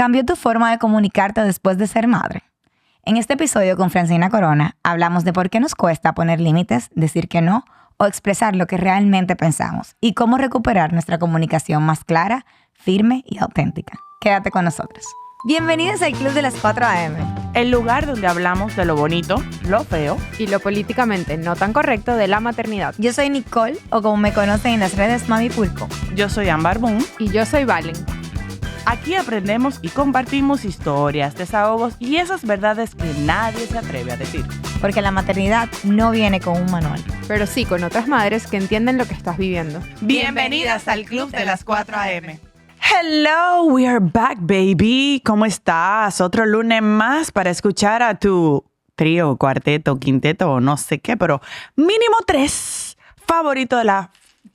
¿Cambió tu forma de comunicarte después de ser madre? En este episodio con Francina Corona hablamos de por qué nos cuesta poner límites, decir que no o expresar lo que realmente pensamos y cómo recuperar nuestra comunicación más clara, firme y auténtica. Quédate con nosotros. Bienvenidos al Club de las 4 AM. El lugar donde hablamos de lo bonito, lo feo y lo políticamente no tan correcto de la maternidad. Yo soy Nicole, o como me conocen en las redes, Mami Pulpo. Yo soy Ámbar Boone. Y yo soy Valen. Aquí aprendemos y compartimos historias, desahogos y esas verdades que nadie se atreve a decir. Porque la maternidad no viene con un manual. Pero sí con otras madres que entienden lo que estás viviendo. Bienvenidas al Club de las 4 AM. Hello, we are back, baby. ¿Cómo estás? Otro lunes más para escuchar a tu trío, cuarteto, quinteto o no sé qué, pero mínimo 3 favorito de la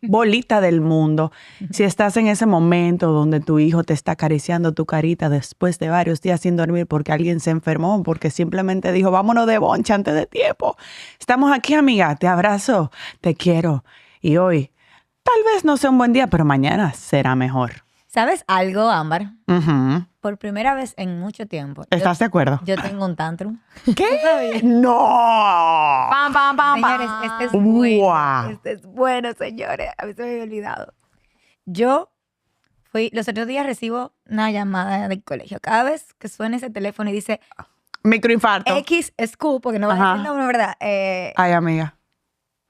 bolita del mundo. Si estás en ese momento donde tu hijo te está acariciando tu carita después de varios días sin dormir porque alguien se enfermó, porque simplemente dijo, vámonos de boncha antes de tiempo. Estamos aquí, amiga. Te abrazo, te quiero. Y hoy, tal vez no sea un buen día, pero mañana será mejor. ¿Sabes algo, Ámbar? Uh-huh. Por primera vez en mucho tiempo. ¿Estás de acuerdo? Yo tengo un tantrum. ¿Qué? ¡No! ¡Pam, pam, pam, pam! Señores, este es bueno. Wow. Este es bueno, señores. A mí se me había olvidado. Yo los otros días recibo una llamada del colegio. Cada vez que suena ese teléfono y dice Microinfarto. X School, porque no va a decir el nombre, ¿verdad? Ay, amiga.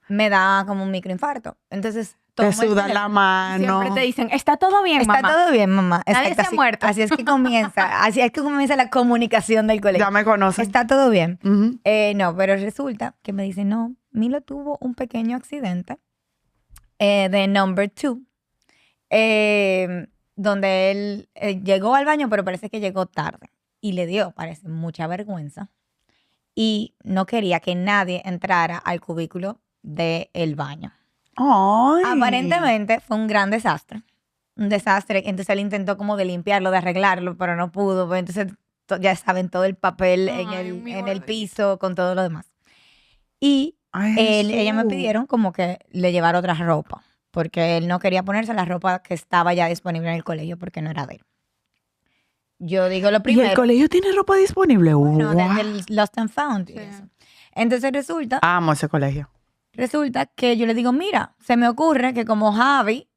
Me da como un microinfarto. Entonces, Te suda la mano. Siempre te dicen, está todo bien, Está mamá. todo bien, mamá. Nadie Exacto, se ha muerto. Así es que comienza la comunicación del colegio. Ya me conocen. Está todo bien. Uh-huh. No, pero resulta que me dicen, no, Milo tuvo un pequeño accidente de number 2, donde él llegó al baño, pero parece que llegó tarde. Y le dio, parece, mucha vergüenza. Y no quería que nadie entrara al cubículo del baño. Ay. Aparentemente fue un gran desastre. Un desastre. Entonces él intentó como de limpiarlo, de arreglarlo, pero no pudo. Pues entonces ya saben, todo el papel en el piso con todo lo demás. Y ella me pidieron como que le llevara otra ropa, porque él no quería ponerse la ropa que estaba ya disponible en el colegio porque no era de él. Yo digo lo primero. ¿Y el colegio tiene ropa disponible? No, Wow. del Lost and Found. Y eso. Entonces Amo ese colegio. Resulta que yo le digo, mira, se me ocurre que como Javi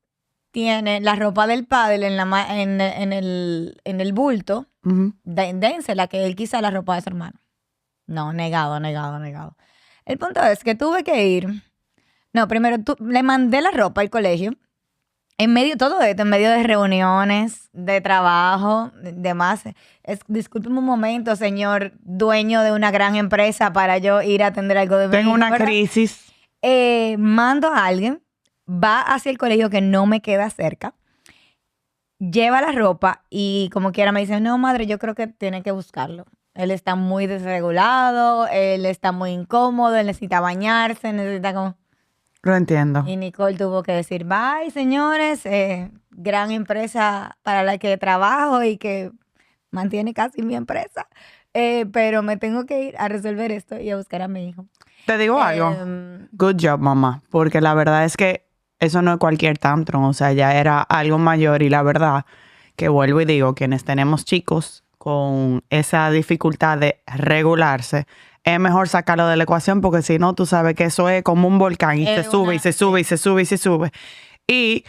tiene la ropa del padre en el bulto, Uh-huh. dénsela, que él quizá la ropa de su hermano. No, negado. El punto es que tuve que ir. No, primero le mandé la ropa al colegio. En medio de todo esto, en medio de reuniones, de trabajo, demás. Discúlpeme un momento, señor dueño de una gran empresa, para yo ir a atender algo de Tengo una ¿verdad? crisis. Mando a alguien, va hacia el colegio que no me queda cerca, lleva la ropa y como quiera me dice, no, madre, yo creo que tiene que buscarlo. Él está muy desregulado, él está muy incómodo, él necesita bañarse, necesita como... Lo entiendo. Y Nicole tuvo que decir, bye, señores, gran empresa para la que trabajo y que mantiene casi mi empresa, pero me tengo que ir a resolver esto y a buscar a mi hijo. Te digo algo. Good job, mamá. Porque la verdad es que eso no es cualquier tantrum. O sea, ya era algo mayor. Y la verdad que vuelvo y digo, quienes tenemos chicos con esa dificultad de regularse, es mejor sacarlo de la ecuación porque si no, tú sabes que eso es como un volcán y se sube y se sube y se sube y se sube. Y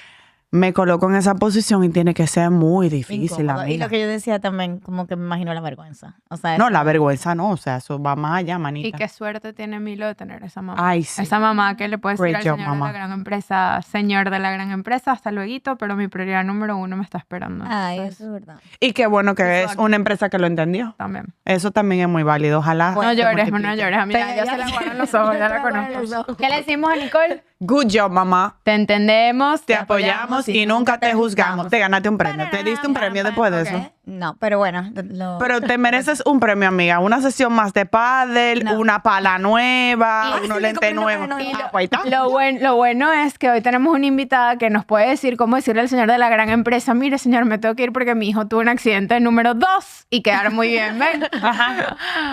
me coloco en esa posición y tiene que ser muy difícil, Incómodo. amiga. Y lo que yo decía también, como que me imagino la vergüenza. O sea, No, la vergüenza no. O sea, eso va más allá, manita. Y qué suerte tiene Milo de tener esa mamá. Ay, sí. Esa mamá que le puede decir Great al job, señor mamá. de la gran empresa, señor de la gran empresa, hasta luego, pero mi prioridad número 1 me está esperando. Ay, Entonces, eso es verdad. Y qué bueno que Eso es una empresa que lo entendió. también. Eso también es muy válido. Ojalá. No se llores, multiplique. no llores, amiga. Ya se le aguaron los ojos, ya la conozco. ¿Qué le decimos a Nicole? Good job, mamá. Te entendemos, Te apoyamos y nunca te juzgamos. Te ganaste un premio. Te diste un premio después de eso. No, pero bueno. Pero te mereces un premio, amiga. Una sesión más de pádel, No. una pala nueva, Y- unos sí, lentes compré una nuevos. pala nueva. Ah, pues ahí está. Lo bueno es que hoy tenemos una invitada que nos puede decir cómo decirle al señor de la gran empresa, mire, señor, me tengo que ir porque mi hijo tuvo un accidente número 2 y quedar muy bien, ¿ven?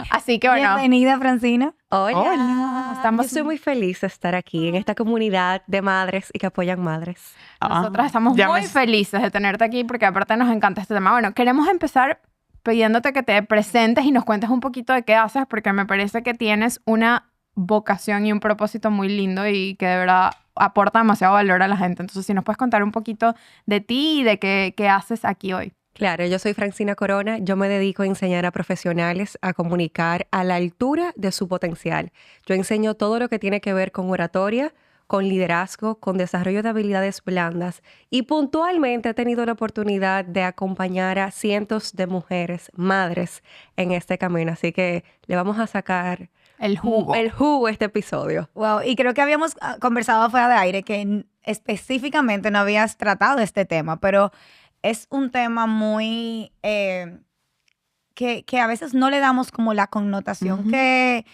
Así que bueno, Bienvenida, Francina. Hola. Hola. Estamos- Yo soy muy feliz de estar aquí en esta comunidad de madres y que apoyan madres. nosotras estamos Ya muy me- felices de tenerte aquí porque aparte nos encanta este tema. Bueno, queremos empezar pidiéndote que te presentes y nos cuentes un poquito de qué haces, porque me parece que tienes una vocación y un propósito muy lindo y que de verdad aporta demasiado valor a la gente. Entonces, si nos puedes contar un poquito de ti y de qué haces aquí hoy. Claro, yo soy Francina Corona. Yo me dedico a enseñar a profesionales a comunicar a la altura de su potencial. Yo enseño todo lo que tiene que ver con oratoria, con liderazgo, con desarrollo de habilidades blandas y puntualmente he tenido la oportunidad de acompañar a cientos de mujeres, madres, en este camino. Así que le vamos a sacar el jugo a este episodio. Wow, y creo que habíamos conversado fuera de aire que específicamente no habías tratado este tema, pero es un tema muy que a veces no le damos como la connotación que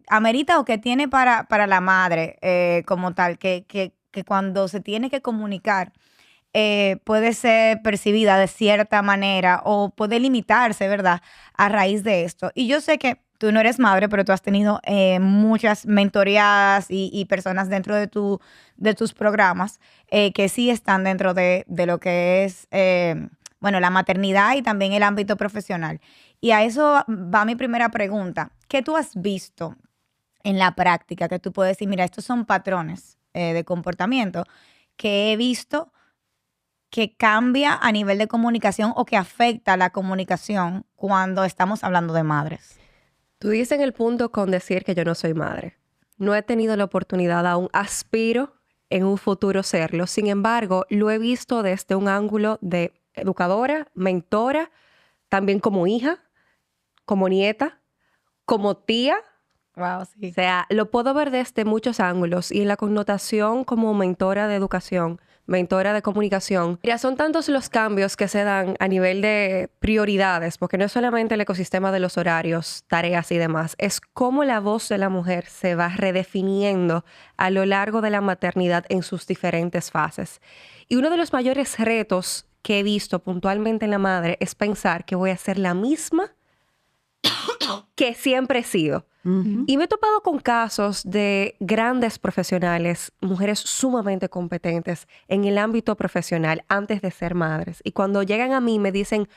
amerita o que tiene para la madre como tal, que cuando se tiene que comunicar puede ser percibida de cierta manera o puede limitarse, ¿verdad? A raíz de esto. Y yo sé que tú no eres madre, pero tú has tenido muchas mentoreadas y personas dentro de tus programas que sí están dentro de lo que es, la maternidad y también el ámbito profesional. Y a eso va mi primera pregunta. ¿Qué tú has visto en la práctica que tú puedes decir, mira, estos son patrones de comportamiento que he visto que cambia a nivel de comunicación o que afecta la comunicación cuando estamos hablando de madres? Tú dices en el punto con decir que yo no soy madre. No he tenido la oportunidad, aún aspiro en un futuro serlo. Sin embargo, lo he visto desde un ángulo de educadora, mentora, también como hija, como nieta, como tía. Wow, sí. O sea, lo puedo ver desde muchos ángulos y en la connotación como mentora de educación, mentora de comunicación. Mira, son tantos los cambios que se dan a nivel de prioridades, porque no es solamente el ecosistema de los horarios, tareas y demás, es cómo la voz de la mujer se va redefiniendo a lo largo de la maternidad en sus diferentes fases. Y uno de los mayores retos que he visto puntualmente en la madre es pensar que voy a ser la misma que siempre he sido. Uh-huh. Y me he topado con casos de grandes profesionales, mujeres sumamente competentes en el ámbito profesional antes de ser madres. Y cuando llegan a mí me dicen,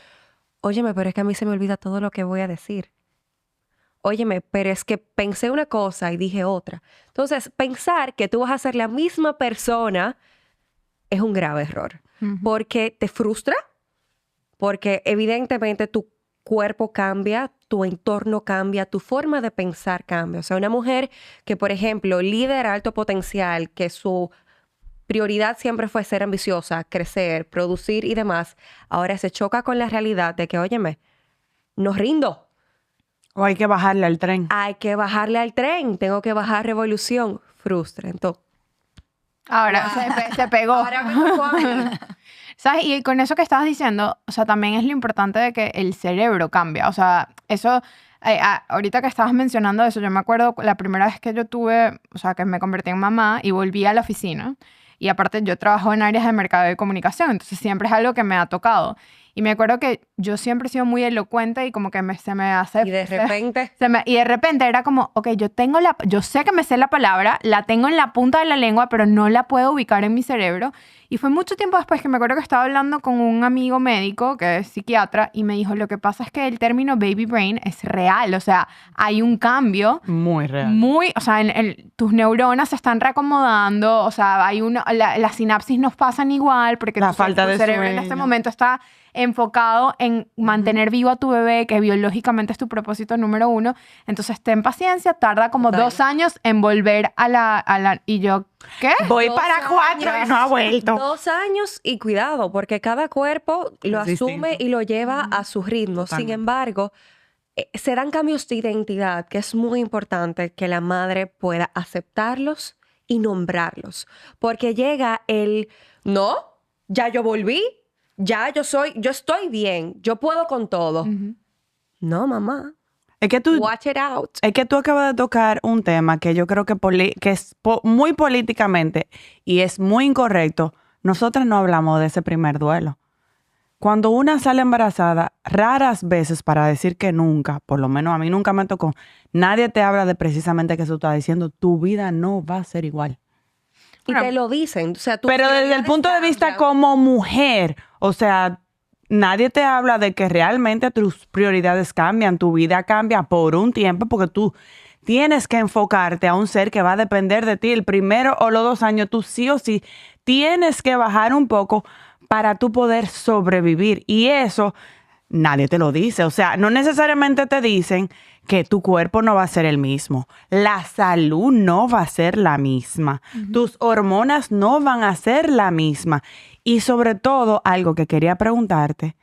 óyeme, pero es que a mí se me olvida todo lo que voy a decir. Óyeme, pero es que pensé una cosa y dije otra. Entonces, pensar que tú vas a ser la misma persona es un grave error. Uh-huh. Porque te frustra, porque evidentemente tu cuerpo cambia, tu entorno cambia, tu forma de pensar cambia. O sea, una mujer que, por ejemplo, líder alto potencial, que su prioridad siempre fue ser ambiciosa, crecer, producir y demás, ahora se choca con la realidad de que, óyeme, no rindo. O hay que bajarle al tren. Hay que bajarle al tren, tengo que bajar revolución. Frustra. Entonces, ahora se pegó. Ahora me tocó a mí. ¿Sabes? Y con eso que estabas diciendo, o sea, también es lo importante de que el cerebro cambia. O sea, eso, ahorita que estabas mencionando eso, yo me acuerdo la primera vez que yo tuve, o sea, que me convertí en mamá y volví a la oficina. Y aparte yo trabajo en áreas de mercado y comunicación, entonces siempre es algo que me ha tocado. Y me acuerdo que yo siempre he sido muy elocuente y como que se me hace... Y de repente... Y de repente era como, ok, yo sé que me sé la palabra, la tengo en la punta de la lengua, pero no la puedo ubicar en mi cerebro. Y fue mucho tiempo después que me acuerdo que estaba hablando con un amigo médico que es psiquiatra y me dijo, lo que pasa es que el término baby brain es real. O sea, hay un cambio. Muy real. O sea, tus neuronas se están reacomodando. O sea, hay las sinapsis no pasan igual porque la falta de cerebro sueño. En este momento está enfocado en mantener vivo a tu bebé, que biológicamente es tu propósito número 1. Entonces, ten paciencia. Tarda como 2 años en volver a la... Y yo, ¿qué? Voy para 4 y no ha vuelto. 2 años y cuidado, porque cada cuerpo lo asume y lo lleva a su ritmo. Totalmente. Sin embargo, se dan cambios de identidad que es muy importante que la madre pueda aceptarlos y nombrarlos. Porque llega no, ya yo volví, ya yo estoy bien, yo puedo con todo. Uh-huh. No, mamá. Es que tú, watch it out. Es que tú acabas de tocar un tema que yo creo que es muy políticamente y es muy incorrecto. Nosotras no hablamos de ese primer duelo. Cuando una sale embarazada, raras veces, para decir que nunca, por lo menos a mí nunca me tocó, nadie te habla de precisamente que eso está diciendo, tu vida no va a ser igual. Y te lo dicen. O sea, pero desde el punto de vista como mujer, o sea, nadie te habla de que realmente tus prioridades cambian, tu vida cambia por un tiempo porque tú tienes que enfocarte a un ser que va a depender de ti el primero o los 2 años. Tú sí o sí tienes que bajar un poco para tú poder sobrevivir. Y eso nadie te lo dice. O sea, no necesariamente te dicen que tu cuerpo no va a ser el mismo. La salud no va a ser la misma. Tus hormonas no van a ser la misma. Y sobre todo, algo que quería preguntarte,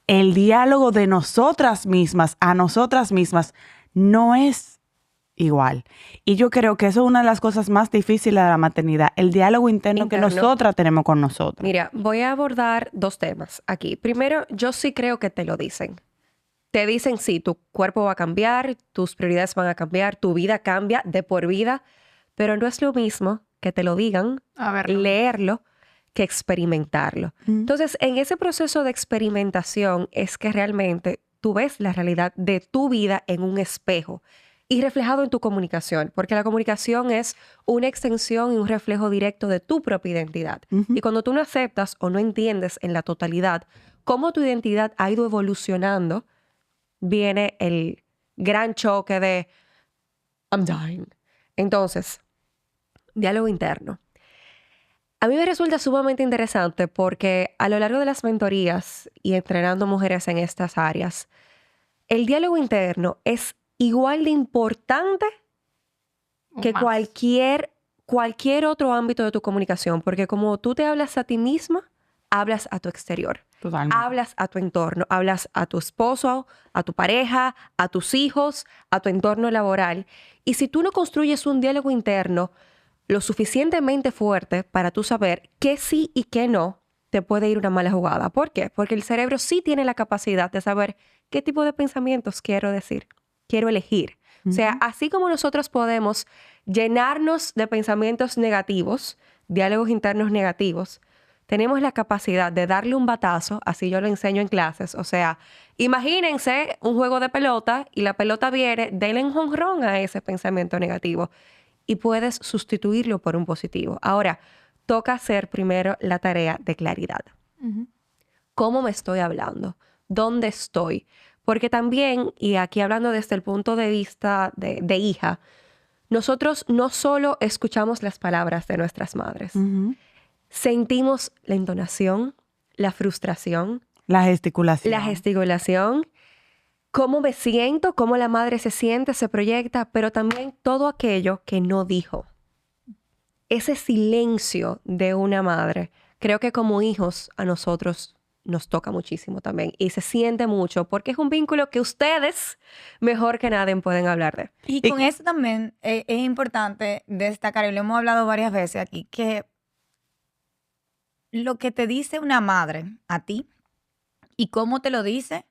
el diálogo de nosotras mismas a nosotras mismas no es igual. Y yo creo que eso es una de las cosas más difíciles de la maternidad, el diálogo interno que nosotras tenemos con nosotras. Mira, voy a abordar 2 temas aquí. Primero, yo sí creo que te lo dicen. Te dicen, sí, tu cuerpo va a cambiar, tus prioridades van a cambiar, tu vida cambia de por vida, pero no es lo mismo que te lo digan, leerlo, que experimentarlo. Entonces, en ese proceso de experimentación es que realmente tú ves la realidad de tu vida en un espejo y reflejado en tu comunicación, porque la comunicación es una extensión y un reflejo directo de tu propia identidad. Y cuando tú no aceptas o no entiendes en la totalidad cómo tu identidad ha ido evolucionando, viene el gran choque de I'm dying. Entonces, diálogo interno. A mí me resulta sumamente interesante porque a lo largo de las mentorías y entrenando mujeres en estas áreas, el diálogo interno es igual de importante que cualquier otro ámbito de tu comunicación, porque como tú te hablas a ti misma, hablas a tu exterior. Totalmente. Hablas a tu entorno, hablas a tu esposo, a tu pareja, a tus hijos, a tu entorno laboral. Y si tú no construyes un diálogo interno lo suficientemente fuerte para tú saber qué sí y qué no, te puede ir una mala jugada. ¿Por qué? Porque el cerebro sí tiene la capacidad de saber qué tipo de pensamientos quiero decir, quiero elegir. O sea, así como nosotros podemos llenarnos de pensamientos negativos, diálogos internos negativos, tenemos la capacidad de darle un batazo, así yo lo enseño en clases. O sea, imagínense un juego de pelota y la pelota viene, denle un jonrón a ese pensamiento negativo y puedes sustituirlo por un positivo. Ahora, toca hacer primero la tarea de claridad. ¿Cómo me estoy hablando? ¿Dónde estoy? Porque también, y aquí hablando desde el punto de vista de hija, nosotros no solo escuchamos las palabras de nuestras madres, sentimos la entonación, la frustración, la gesticulación, cómo me siento, cómo la madre se siente, se proyecta, pero también todo aquello que no dijo. Ese silencio de una madre, creo que como hijos a nosotros nos toca muchísimo también y se siente mucho porque es un vínculo que ustedes mejor que nadie pueden hablar de. Y con eso también es importante destacar, y lo hemos hablado varias veces aquí, que lo que te dice una madre a ti y cómo te lo dice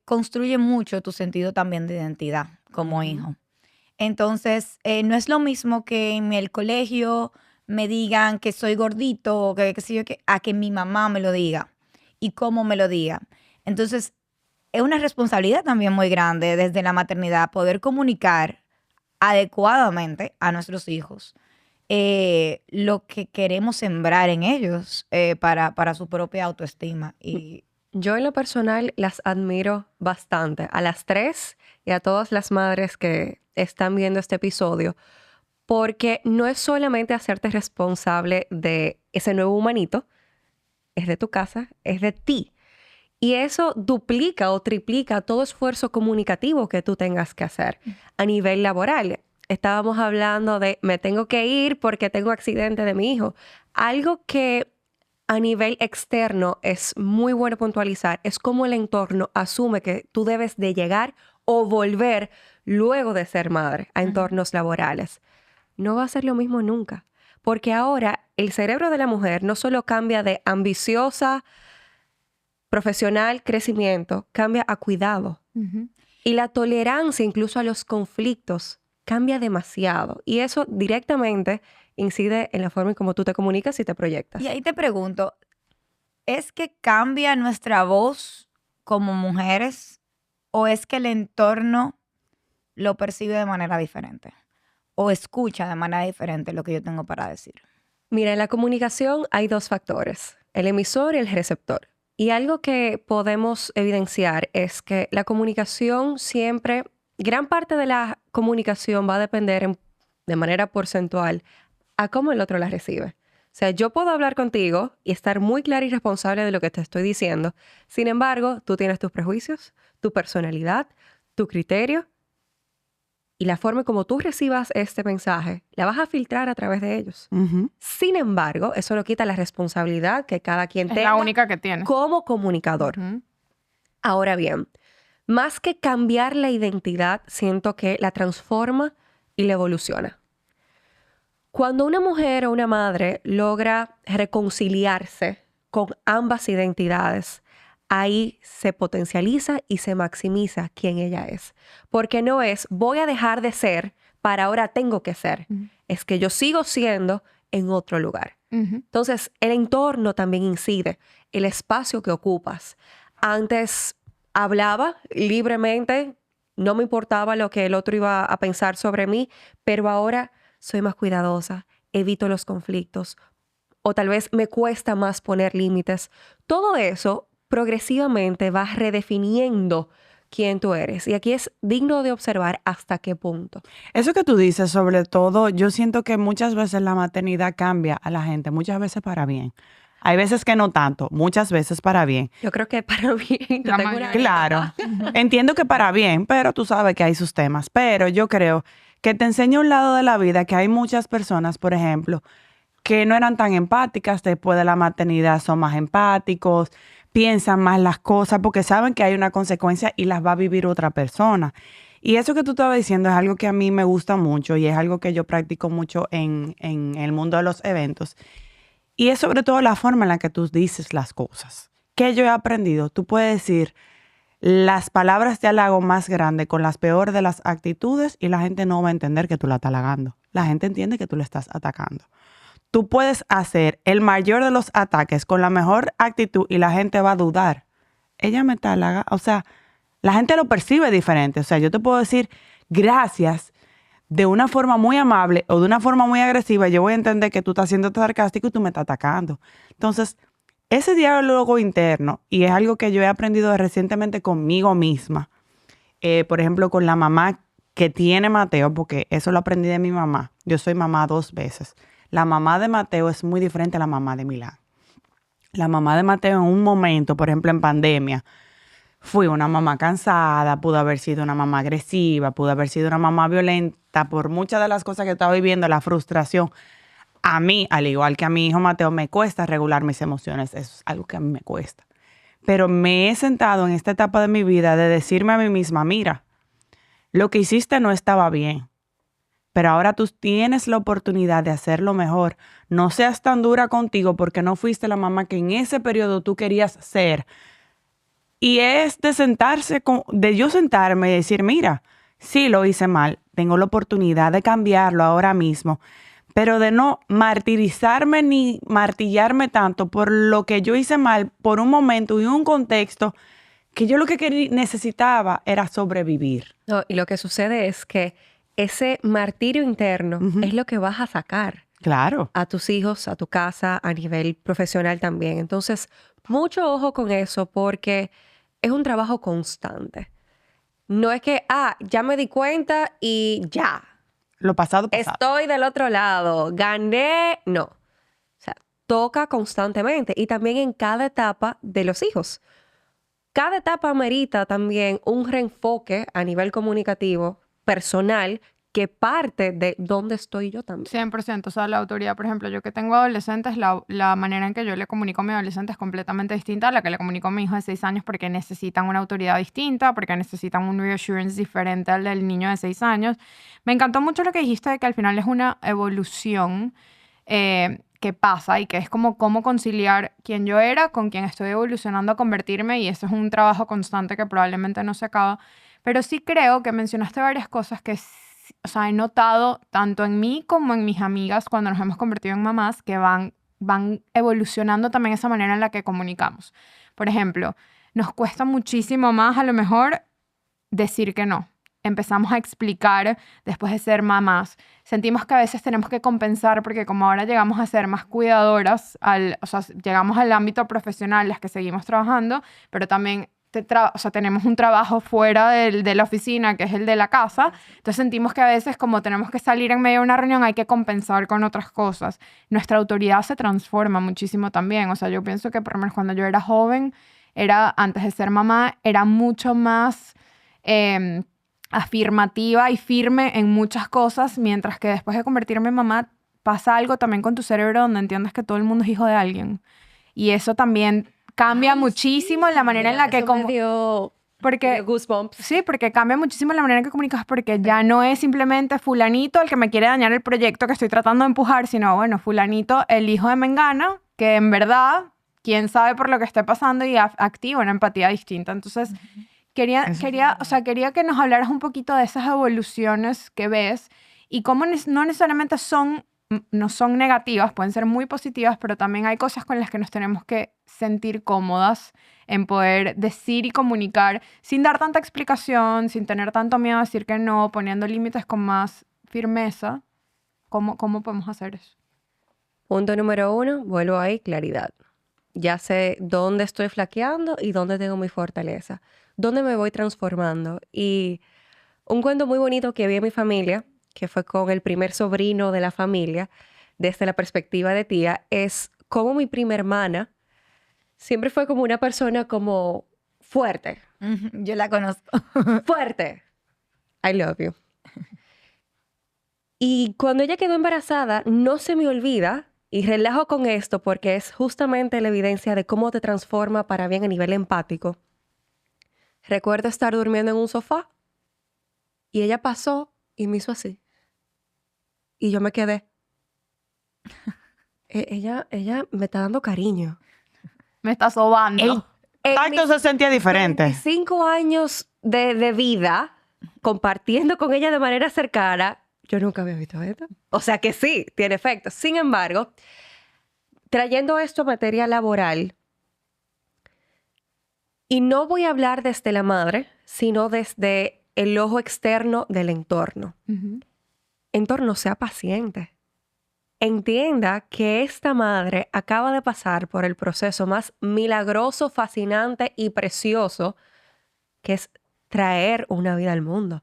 construye mucho tu sentido también de identidad como hijo. Entonces, no es lo mismo que en el colegio me digan que soy gordito o que sé yo qué, a que mi mamá me lo diga y cómo me lo diga. Entonces, es una responsabilidad también muy grande desde la maternidad poder comunicar adecuadamente a nuestros hijos lo que queremos sembrar en ellos para su propia autoestima. Y yo en lo personal las admiro bastante, a las 3 y a todas las madres que están viendo este episodio, porque no es solamente hacerte responsable de ese nuevo humanito, es de tu casa, es de ti. Y eso duplica o triplica todo esfuerzo comunicativo que tú tengas que hacer a nivel laboral. Estábamos hablando de me tengo que ir porque tengo accidente de mi hijo. Algo que a nivel externo es muy bueno puntualizar, es cómo el entorno asume que tú debes de llegar o volver luego de ser madre a entornos laborales. No va a ser lo mismo nunca, porque ahora el cerebro de la mujer no solo cambia de ambiciosa, profesional, crecimiento, cambia a cuidado. Y la tolerancia incluso a los conflictos cambia demasiado. Y eso directamente incide en la forma en cómo tú te comunicas y te proyectas. Y ahí te pregunto, ¿es que cambia nuestra voz como mujeres o es que el entorno lo percibe de manera diferente o escucha de manera diferente lo que yo tengo para decir? Mira, en la comunicación hay 2 factores, el emisor y el receptor. Y algo que podemos evidenciar es que la comunicación siempre, gran parte de la comunicación va a depender de manera porcentual a cómo el otro la recibe. O sea, yo puedo hablar contigo y estar muy clara y responsable de lo que te estoy diciendo. Sin embargo, tú tienes tus prejuicios, tu personalidad, tu criterio y la forma como tú recibas este mensaje, la vas a filtrar a través de ellos. Sin embargo, eso no quita la responsabilidad que cada quien tenga. Es la única que tiene. Como comunicador. Ahora bien, más que cambiar la identidad, siento que la transforma y la evoluciona. Cuando una mujer o una madre logra reconciliarse con ambas identidades, ahí se potencializa y se maximiza quién ella es. Porque no es, voy a dejar de ser para ahora tengo que ser. Es que yo sigo siendo en otro lugar. Entonces, el entorno también incide, el espacio que ocupas. Antes hablaba libremente, no me importaba lo que el otro iba a pensar sobre mí, pero ahora soy más cuidadosa, evito los conflictos, o tal vez me cuesta más poner límites. Todo eso progresivamente vas redefiniendo quién tú eres. Y aquí es digno de observar hasta qué punto. Eso que tú dices, sobre todo, yo siento que muchas veces la maternidad cambia a la gente, muchas veces para bien. Hay veces que no tanto, muchas veces para bien. Yo creo que para bien. Claro, entiendo que para bien, pero tú sabes que hay sus temas. Pero yo creo que te enseña un lado de la vida que hay muchas personas, por ejemplo, que no eran tan empáticas, después de la maternidad son más empáticos, piensan más las cosas porque saben que hay una consecuencia y las va a vivir otra persona. Y eso que tú estabas diciendo es algo que a mí me gusta mucho y es algo que yo practico mucho en el mundo de los eventos. Y es sobre todo la forma en la que tú dices las cosas. ¿Qué yo he aprendido? Tú puedes decir las palabras de halago más grande con las peores de las actitudes y la gente no va a entender que tú la estás halagando. La gente entiende que tú le estás atacando. Tú puedes hacer el mayor de los ataques con la mejor actitud y la gente va a dudar. Ella me está halagando. O sea, la gente lo percibe diferente. O sea, yo te puedo decir gracias de una forma muy amable o de una forma muy agresiva. Yo voy a entender que tú estás siendo sarcástico y tú me estás atacando. Entonces, ese diálogo interno, y es algo que yo he aprendido recientemente conmigo misma, por ejemplo, con la mamá que tiene Mateo, porque eso lo aprendí de mi mamá. Yo soy mamá 2 veces. La mamá de Mateo es muy diferente a la mamá de Milán. La mamá de Mateo en un momento, por ejemplo, en pandemia, fue una mamá cansada, pudo haber sido una mamá agresiva, pudo haber sido una mamá violenta por muchas de las cosas que estaba viviendo, la frustración. A mí, al igual que a mi hijo Mateo, me cuesta regular mis emociones. Eso es algo que a mí me cuesta. Pero me he sentado en esta etapa de mi vida de decirme a mí misma, mira, lo que hiciste no estaba bien, pero ahora tú tienes la oportunidad de hacerlo mejor. No seas tan dura contigo porque no fuiste la mamá que en ese periodo tú querías ser. Y es de de yo sentarme y decir, mira, sí lo hice mal, tengo la oportunidad de cambiarlo ahora mismo, pero de no martirizarme ni martillarme tanto por lo que yo hice mal por un momento y un contexto que yo lo que necesitaba era sobrevivir. No, y lo que sucede es que ese martirio interno es lo que vas a sacar. Claro. A tus hijos, a tu casa, a nivel profesional también. Entonces, mucho ojo con eso porque es un trabajo constante. No es que, ya me di cuenta y ya. Lo pasado. Estoy del otro lado. Gané. No. O sea, toca constantemente y también en cada etapa de los hijos. Cada etapa amerita también un reenfoque a nivel comunicativo, personal, que parte de dónde estoy yo también. 100%. O sea, la autoridad, por ejemplo, yo que tengo adolescentes, la manera en que yo le comunico a mi adolescente es completamente distinta a la que le comunico a mi hijo de 6 años porque necesitan una autoridad distinta, porque necesitan un reassurance diferente al del niño de 6 años. Me encantó mucho lo que dijiste de que al final es una evolución que pasa y que es como cómo conciliar quién yo era con quién estoy evolucionando a convertirme y eso es un trabajo constante que probablemente no se acaba. Pero sí creo que mencionaste varias cosas que o sea, he notado tanto en mí como en mis amigas cuando nos hemos convertido en mamás que van evolucionando también esa manera en la que comunicamos. Por ejemplo, nos cuesta muchísimo más a lo mejor decir que no. empezamos a explicar después de ser mamás, sentimos que a veces tenemos que compensar porque como ahora llegamos a ser más cuidadoras, o sea, llegamos al ámbito profesional, las que seguimos trabajando, pero también o sea, tenemos un trabajo fuera de la oficina, que es el de la casa, entonces sentimos que a veces como tenemos que salir en medio de una reunión hay que compensar con otras cosas. Nuestra autoridad se transforma muchísimo también, o sea, yo pienso que por lo menos cuando yo era joven, antes de ser mamá, era mucho más afirmativa y firme en muchas cosas, mientras que después de convertirme en mamá pasa algo también con tu cerebro donde entiendes que todo el mundo es hijo de alguien. Y eso también cambia muchísimo la manera en la que... Porque goosebumps. Sí, porque cambia muchísimo la manera en que comunicas, porque ya no es simplemente fulanito el que me quiere dañar el proyecto que estoy tratando de empujar, sino, bueno, fulanito, el hijo de Mengana, que en verdad, quién sabe por lo que esté pasando y activa una empatía distinta. Entonces, quería que nos hablaras un poquito de esas evoluciones que ves y cómo no necesariamente no son negativas, pueden ser muy positivas, pero también hay cosas con las que nos tenemos que sentir cómodas en poder decir y comunicar sin dar tanta explicación, sin tener tanto miedo a decir que no, poniendo límites con más firmeza. ¿Cómo podemos hacer eso? Punto número 1, vuelvo ahí, claridad. Ya sé dónde estoy flaqueando y dónde tengo mi fortaleza, dónde me voy transformando. Y un cuento muy bonito que vi en mi familia, que fue con el primer sobrino de la familia, desde la perspectiva de tía, es cómo mi prima hermana siempre fue como una persona como fuerte. Yo la conozco. Fuerte. I love you. Y cuando ella quedó embarazada, no se me olvida, y relajo con esto porque es justamente la evidencia de cómo te transforma para bien a nivel empático. Recuerdo estar durmiendo en un sofá y ella pasó y me hizo así. Y yo me quedé. Ella me está dando cariño. Me está sobando. Tacto se sentía diferente. 5 años de vida compartiendo con ella de manera cercana. Yo nunca había visto esto. O sea que sí, tiene efecto. Sin embargo, trayendo esto a materia laboral, y no voy a hablar desde la madre, sino desde el ojo externo del entorno. Entorno, sea paciente. Entienda que esta madre acaba de pasar por el proceso más milagroso, fascinante y precioso que es traer una vida al mundo.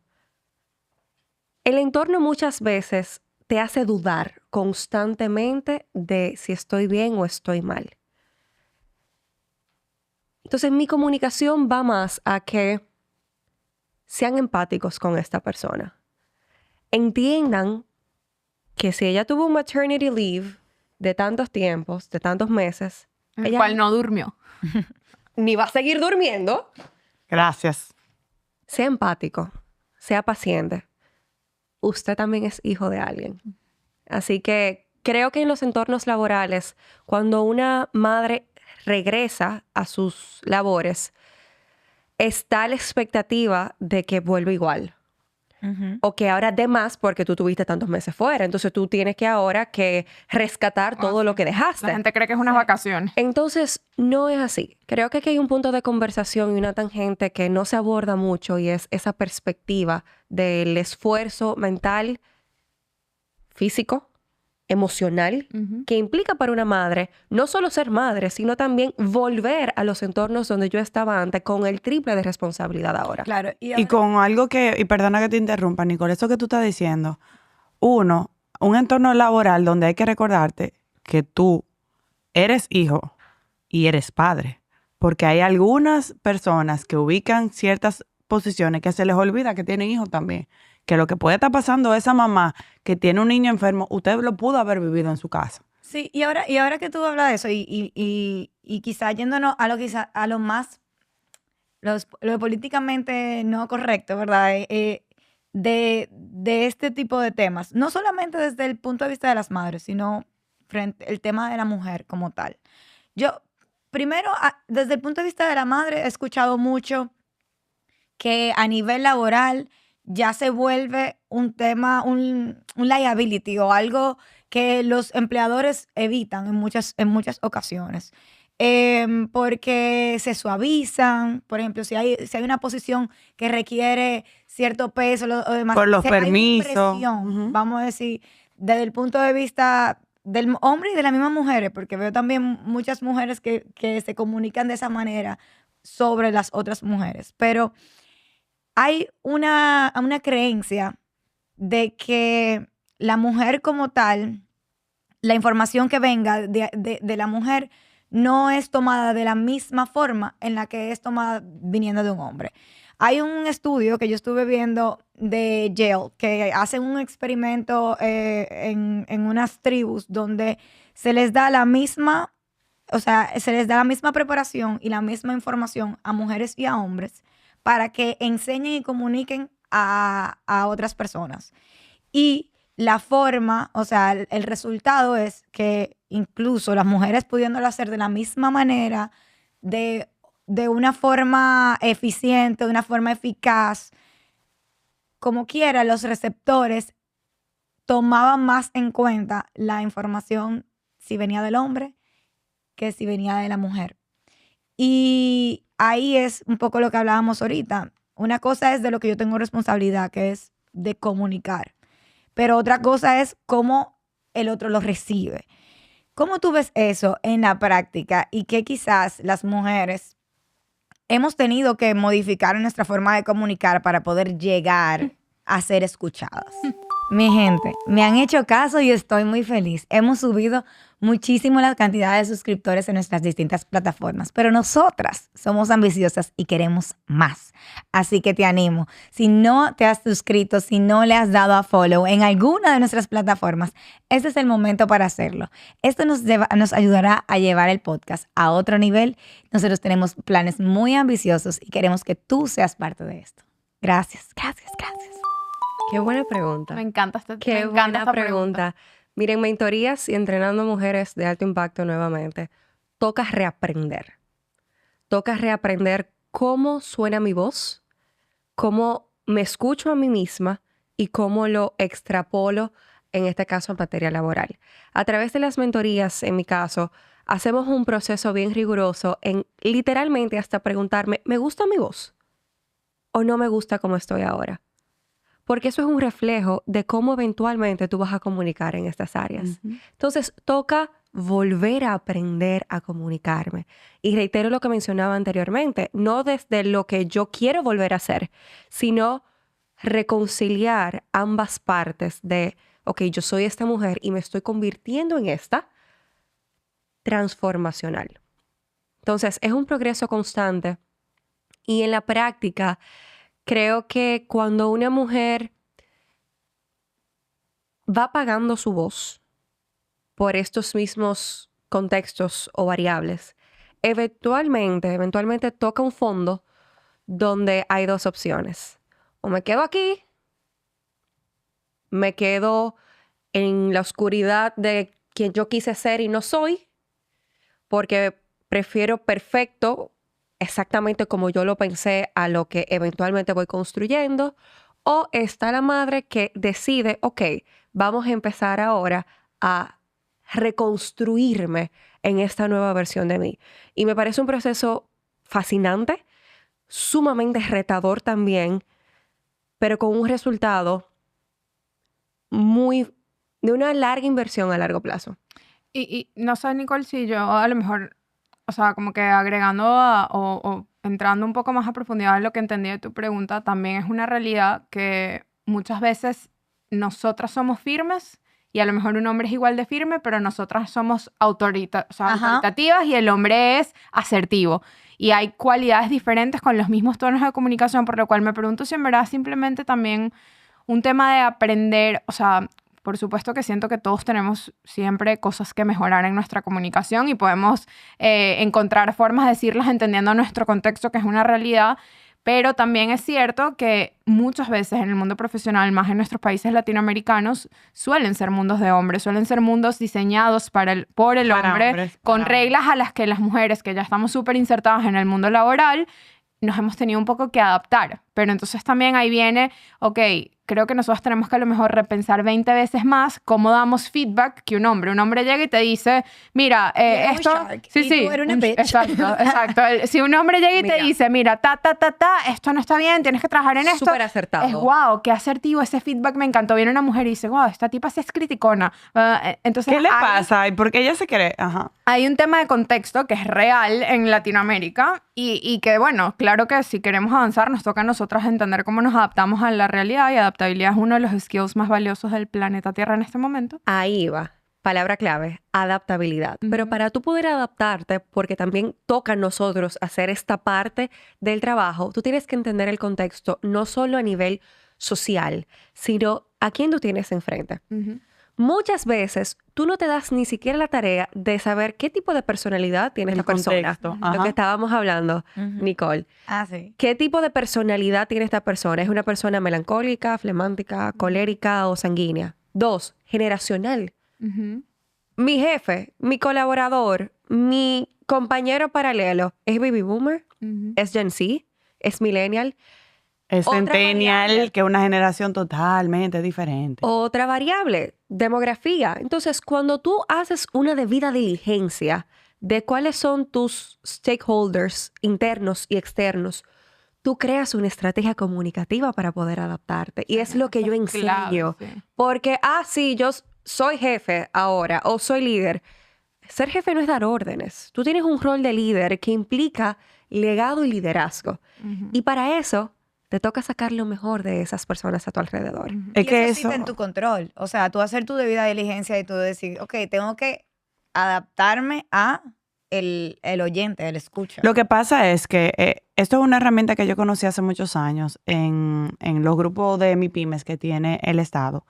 El entorno muchas veces te hace dudar constantemente de si estoy bien o estoy mal. Entonces mi comunicación va más a que sean empáticos con esta persona. Entiendan que si ella tuvo un maternity leave de tantos tiempos, de tantos meses, el cual no durmió. Ni va a seguir durmiendo. Gracias. Sea empático, sea paciente. Usted también es hijo de alguien. Así que creo que en los entornos laborales, cuando una madre regresa a sus labores, está la expectativa de que vuelva igual. O que ahora dé más porque tú tuviste tantos meses fuera. Entonces tú tienes que ahora que rescatar todo lo que dejaste. La gente cree que es unas vacaciones. Entonces no es así. Creo que aquí hay un punto de conversación y una tangente que no se aborda mucho y es esa perspectiva del esfuerzo mental, físico, emocional, que implica para una madre no solo ser madre, sino también volver a los entornos donde yo estaba antes con el triple de responsabilidad ahora. Claro. Y con algo y perdona que te interrumpa, Nicole, eso que tú estás diciendo, un entorno laboral donde hay que recordarte que tú eres hijo y eres padre, porque hay algunas personas que ubican ciertas posiciones que se les olvida que tienen hijos también. Que lo que puede estar pasando a esa mamá que tiene un niño enfermo, usted lo pudo haber vivido en su casa. Sí, y ahora que tú hablas de eso, y quizá yéndonos a lo más, lo políticamente no correcto, ¿verdad? De este tipo de temas, no solamente desde el punto de vista de las madres, sino frente el tema de la mujer como tal. Yo, primero, desde el punto de vista de la madre, he escuchado mucho que a nivel laboral ya se vuelve un tema, un liability o algo que los empleadores evitan en muchas ocasiones. porque se suavizan. Por ejemplo, si hay una posición que requiere cierto peso o demás. Por los hay permisos. presión, vamos a decir, desde el punto de vista del hombre y de las mismas mujeres, porque veo también muchas mujeres que se comunican de esa manera sobre las otras mujeres. Pero hay una creencia de que la mujer como tal, la información que venga de la mujer no es tomada de la misma forma en la que es tomada viniendo de un hombre. Hay un estudio que yo estuve viendo de Yale que hacen un experimento en unas tribus donde se les da la misma, se les da la misma preparación y la misma información a mujeres y a hombres para que enseñen y comuniquen a otras personas. Y la forma, el resultado es que incluso las mujeres pudiéndolo hacer de la misma manera, de una forma eficiente, de una forma eficaz, como quiera, los receptores tomaban más en cuenta la información si venía del hombre que si venía de la mujer. Y ahí es un poco lo que hablábamos ahorita. Una cosa es de lo que yo tengo responsabilidad, que es de comunicar. Pero otra cosa es cómo el otro lo recibe. ¿Cómo tú ves eso en la práctica y que quizás las mujeres hemos tenido que modificar nuestra forma de comunicar para poder llegar a ser escuchadas? Mi gente, me han hecho caso y estoy muy feliz. Hemos subido muchísimo la cantidad de suscriptores en nuestras distintas plataformas, pero nosotras somos ambiciosas y queremos más. Así que te animo, si no te has suscrito, si no le has dado a follow en alguna de nuestras plataformas, este es el momento para hacerlo. Esto nos ayudará a llevar el podcast a otro nivel. Nosotros tenemos planes muy ambiciosos y queremos que tú seas parte de esto. Gracias, gracias, gracias. Qué buena pregunta. Me encanta esta pregunta. Miren, mentorías y entrenando mujeres de alto impacto nuevamente, toca reaprender. Toca reaprender cómo suena mi voz, cómo me escucho a mí misma y cómo lo extrapolo, en este caso, en materia laboral. A través de las mentorías, en mi caso, hacemos un proceso bien riguroso en literalmente hasta preguntarme, ¿me gusta mi voz? ¿O no me gusta como estoy ahora? Porque eso es un reflejo de cómo eventualmente tú vas a comunicar en estas áreas. Uh-huh. Entonces, toca volver a aprender a comunicarme. Y reitero lo que mencionaba anteriormente, no desde lo que yo quiero volver a hacer, sino reconciliar ambas partes de, ok, yo soy esta mujer y me estoy convirtiendo en esta transformacional. Entonces, es un progreso constante y en la práctica creo que cuando una mujer va apagando su voz por estos mismos contextos o variables, eventualmente toca un fondo donde hay dos opciones. O me quedo aquí, me quedo en la oscuridad de quien yo quise ser y no soy, porque prefiero perfecto exactamente como yo lo pensé a lo que eventualmente voy construyendo, o está la madre que decide, ok, vamos a empezar ahora a reconstruirme en esta nueva versión de mí. Y me parece un proceso fascinante, sumamente retador también, pero con un resultado de una larga inversión a largo plazo. Y no sé, Nicole, si yo a lo mejor, como que agregando o entrando un poco más a profundidad en lo que entendí de tu pregunta, también es una realidad que muchas veces nosotras somos firmes y a lo mejor un hombre es igual de firme, pero nosotras somos autoritativas y el hombre es asertivo. Y hay cualidades diferentes con los mismos tonos de comunicación, por lo cual me pregunto si en verdad simplemente también un tema de aprender, por supuesto que siento que todos tenemos siempre cosas que mejorar en nuestra comunicación y podemos encontrar formas de decirlas entendiendo nuestro contexto, que es una realidad, pero también es cierto que muchas veces en el mundo profesional, más en nuestros países latinoamericanos, suelen ser mundos de hombres, suelen ser mundos diseñados por el hombre, hombres, con reglas a las que las mujeres, que ya estamos súper insertadas en el mundo laboral, nos hemos tenido un poco que adaptar, Pero entonces también ahí viene, ok, creo que nosotros tenemos que a lo mejor repensar 20 veces más cómo damos feedback que un hombre. Un hombre llega y te dice, mira, esto... Sí, sí. Tú eres una bitch. Exacto. Si un hombre llega y te dice, mira, esto no está bien, tienes que trabajar en esto. Súper acertado. Es wow, qué asertivo, ese feedback me encantó. Viene una mujer y dice, wow, esta tipa sí es criticona. Entonces, ¿qué le pasa? ¿Y por qué ella se cree? Ajá. Hay un tema de contexto que es real en Latinoamérica y que, bueno, claro que si queremos avanzar nos toca a nosotras entender cómo nos adaptamos a la realidad, y adaptabilidad es uno de los skills más valiosos del planeta Tierra en este momento. Ahí va. Palabra clave, adaptabilidad. Pero para tú poder adaptarte, porque también toca a nosotros hacer esta parte del trabajo, tú tienes que entender el contexto no solo a nivel social, sino a quién tú tienes enfrente. Muchas veces tú no te das ni siquiera la tarea de saber qué tipo de personalidad tiene esta persona. Lo que estábamos hablando, Nicole. Sí. ¿Qué tipo de personalidad tiene esta persona? ¿Es una persona melancólica, flemántica, colérica o sanguínea? 2, generacional. Mi jefe, mi colaborador, mi compañero paralelo, ¿es baby boomer? ¿Es Gen Z? ¿Es millennial? Es centennial, que es una generación totalmente diferente. Otra variable, demografía. Entonces, cuando tú haces una debida diligencia de cuáles son tus stakeholders internos y externos, tú creas una estrategia comunicativa para poder adaptarte. Y es lo que yo enseño. Claro, sí. Porque, sí, yo soy jefe ahora o soy líder. Ser jefe no es dar órdenes. Tú tienes un rol de líder que implica legado y liderazgo. Y para eso te toca sacar lo mejor de esas personas a tu alrededor. Es que eso sí está en tu control. O sea, tú hacer tu debida diligencia y tú decir, ok, tengo que adaptarme a el oyente, el escucha. Lo que pasa es que esto es una herramienta que yo conocí hace muchos años en los grupos de MIPYMES que tiene el Estado.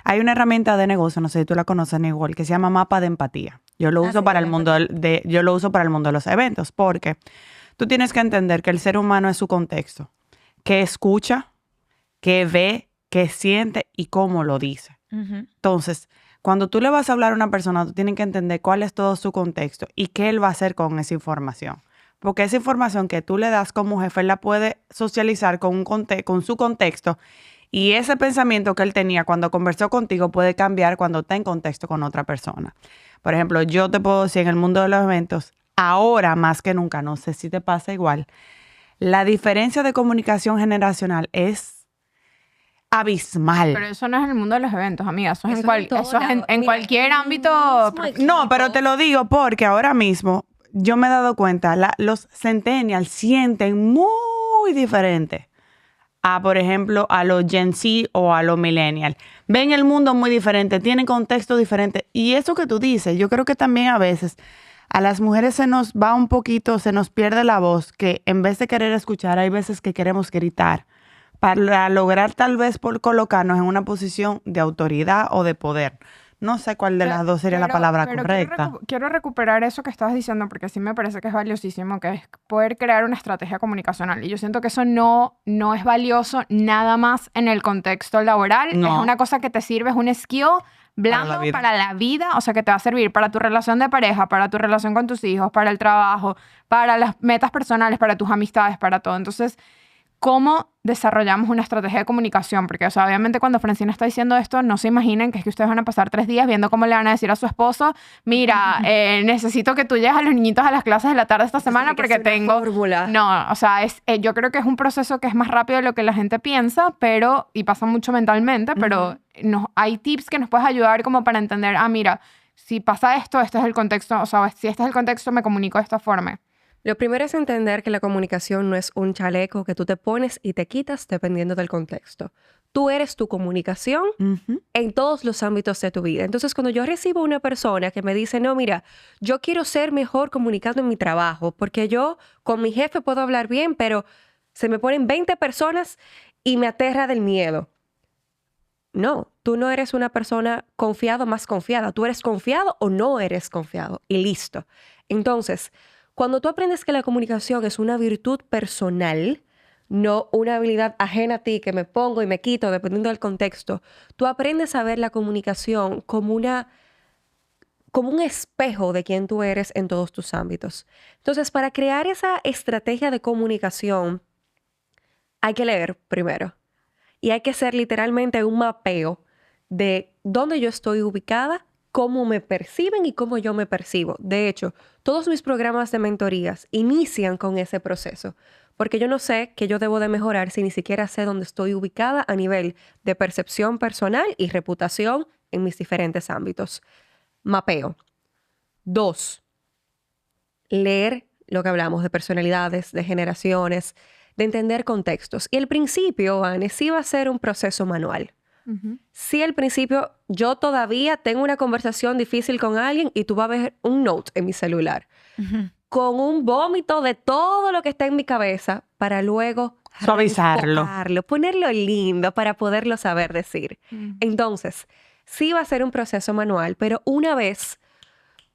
Hay una herramienta de negocio, no sé si tú la conoces, Nicole, que se llama Mapa de Empatía. Yo lo uso para el mundo yo lo uso para el mundo de los eventos, porque tú tienes que entender que el ser humano es su contexto, que escucha, que ve, que siente y cómo lo dice. Entonces, cuando tú le vas a hablar a una persona, tú tienes que entender cuál es todo su contexto y qué él va a hacer con esa información. Porque esa información que tú le das como jefe, él la puede socializar con su contexto, y ese pensamiento que él tenía cuando conversó contigo puede cambiar cuando está en contexto con otra persona. Por ejemplo, yo te puedo decir en el mundo de los eventos, ahora más que nunca, no sé si te pasa igual, la diferencia de comunicación generacional es abismal. Pero eso no es en el mundo de los eventos, amiga. Eso es en Mira, cualquier ámbito. No, pero te lo digo porque ahora mismo yo me he dado cuenta, los centennials sienten muy diferente a, por ejemplo, a los Gen Z o a los millennials. Ven el mundo muy diferente, tienen contexto diferente. Y eso que tú dices, yo creo que también a veces a las mujeres se nos va un poquito, se nos pierde la voz, que en vez de querer escuchar, hay veces que queremos gritar para lograr tal vez por colocarnos en una posición de autoridad o de poder. No sé cuál de las dos sería la palabra correcta. Quiero recuperar eso que estabas diciendo, porque sí me parece que es valiosísimo, que es poder crear una estrategia comunicacional. Y yo siento que eso no es valioso nada más en el contexto laboral. No. Es una cosa que te sirve, es un skill blando para la vida, o sea, que te va a servir para tu relación de pareja, para tu relación con tus hijos, para el trabajo, para las metas personales, para tus amistades, para todo. Entonces, ¿cómo desarrollamos una estrategia de comunicación? Porque, o sea, obviamente cuando Francina está diciendo esto, no se imaginen que es que ustedes van a pasar 3 días viendo cómo le van a decir a su esposo, mira, necesito que tú lleves a los niñitos a las clases de la tarde esta semana porque tengo... fórmula. No, o sea, yo creo que es un proceso que es más rápido de lo que la gente piensa, pero, y pasa mucho mentalmente, pero hay tips que nos puedes ayudar como para entender, mira, si pasa esto, este es el contexto, o sea, si este es el contexto, me comunico de esta forma. Lo primero es entender que la comunicación no es un chaleco que tú te pones y te quitas dependiendo del contexto. Tú eres tu comunicación en todos los ámbitos de tu vida. Entonces, cuando yo recibo una persona que me dice, no, mira, yo quiero ser mejor comunicando en mi trabajo, porque yo con mi jefe puedo hablar bien, pero se me ponen 20 personas y me aterra del miedo. No, tú no eres una persona confiada o más confiada. Tú eres confiado o no eres confiado. Y listo. Entonces, cuando tú aprendes que la comunicación es una virtud personal, no una habilidad ajena a ti que me pongo y me quito dependiendo del contexto, tú aprendes a ver la comunicación como un espejo de quién tú eres en todos tus ámbitos. Entonces, para crear esa estrategia de comunicación, hay que leer primero. Y hay que hacer literalmente un mapeo de dónde yo estoy ubicada, cómo me perciben y cómo yo me percibo. De hecho, todos mis programas de mentorías inician con ese proceso, porque yo no sé qué yo debo de mejorar si ni siquiera sé dónde estoy ubicada a nivel de percepción personal y reputación en mis diferentes ámbitos. Mapeo. 2. Leer lo que hablamos de personalidades, de generaciones, de entender contextos. Y el principio, Vane, sí va a ser un proceso manual. Sí, al principio yo todavía tengo una conversación difícil con alguien y tú vas a ver un note en mi celular con un vómito de todo lo que está en mi cabeza para luego suavizarlo, ponerlo lindo para poderlo saber decir. Entonces, sí va a ser un proceso manual, pero una vez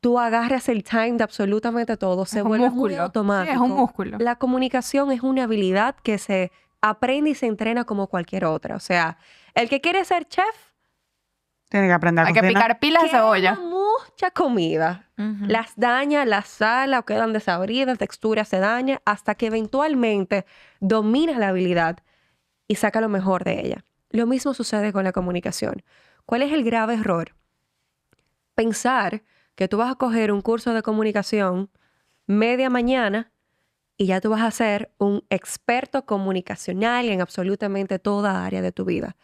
tú agarras el time de absolutamente todo, se vuelve muy automático. Sí, es un músculo. La comunicación es una habilidad que se aprende y se entrena como cualquier otra. O sea, el que quiere ser chef tiene que aprender a Hay que cocinar. picar pilas de cebolla. mucha comida. Las daña, las sala o quedan desabridas, textura se daña, hasta que eventualmente domina la habilidad y saca lo mejor de ella. Lo mismo sucede con la comunicación. ¿Cuál es el grave error? Pensar que tú vas a coger un curso de comunicación media mañana y ya tú vas a ser un experto comunicacional en absolutamente toda área de tu vida.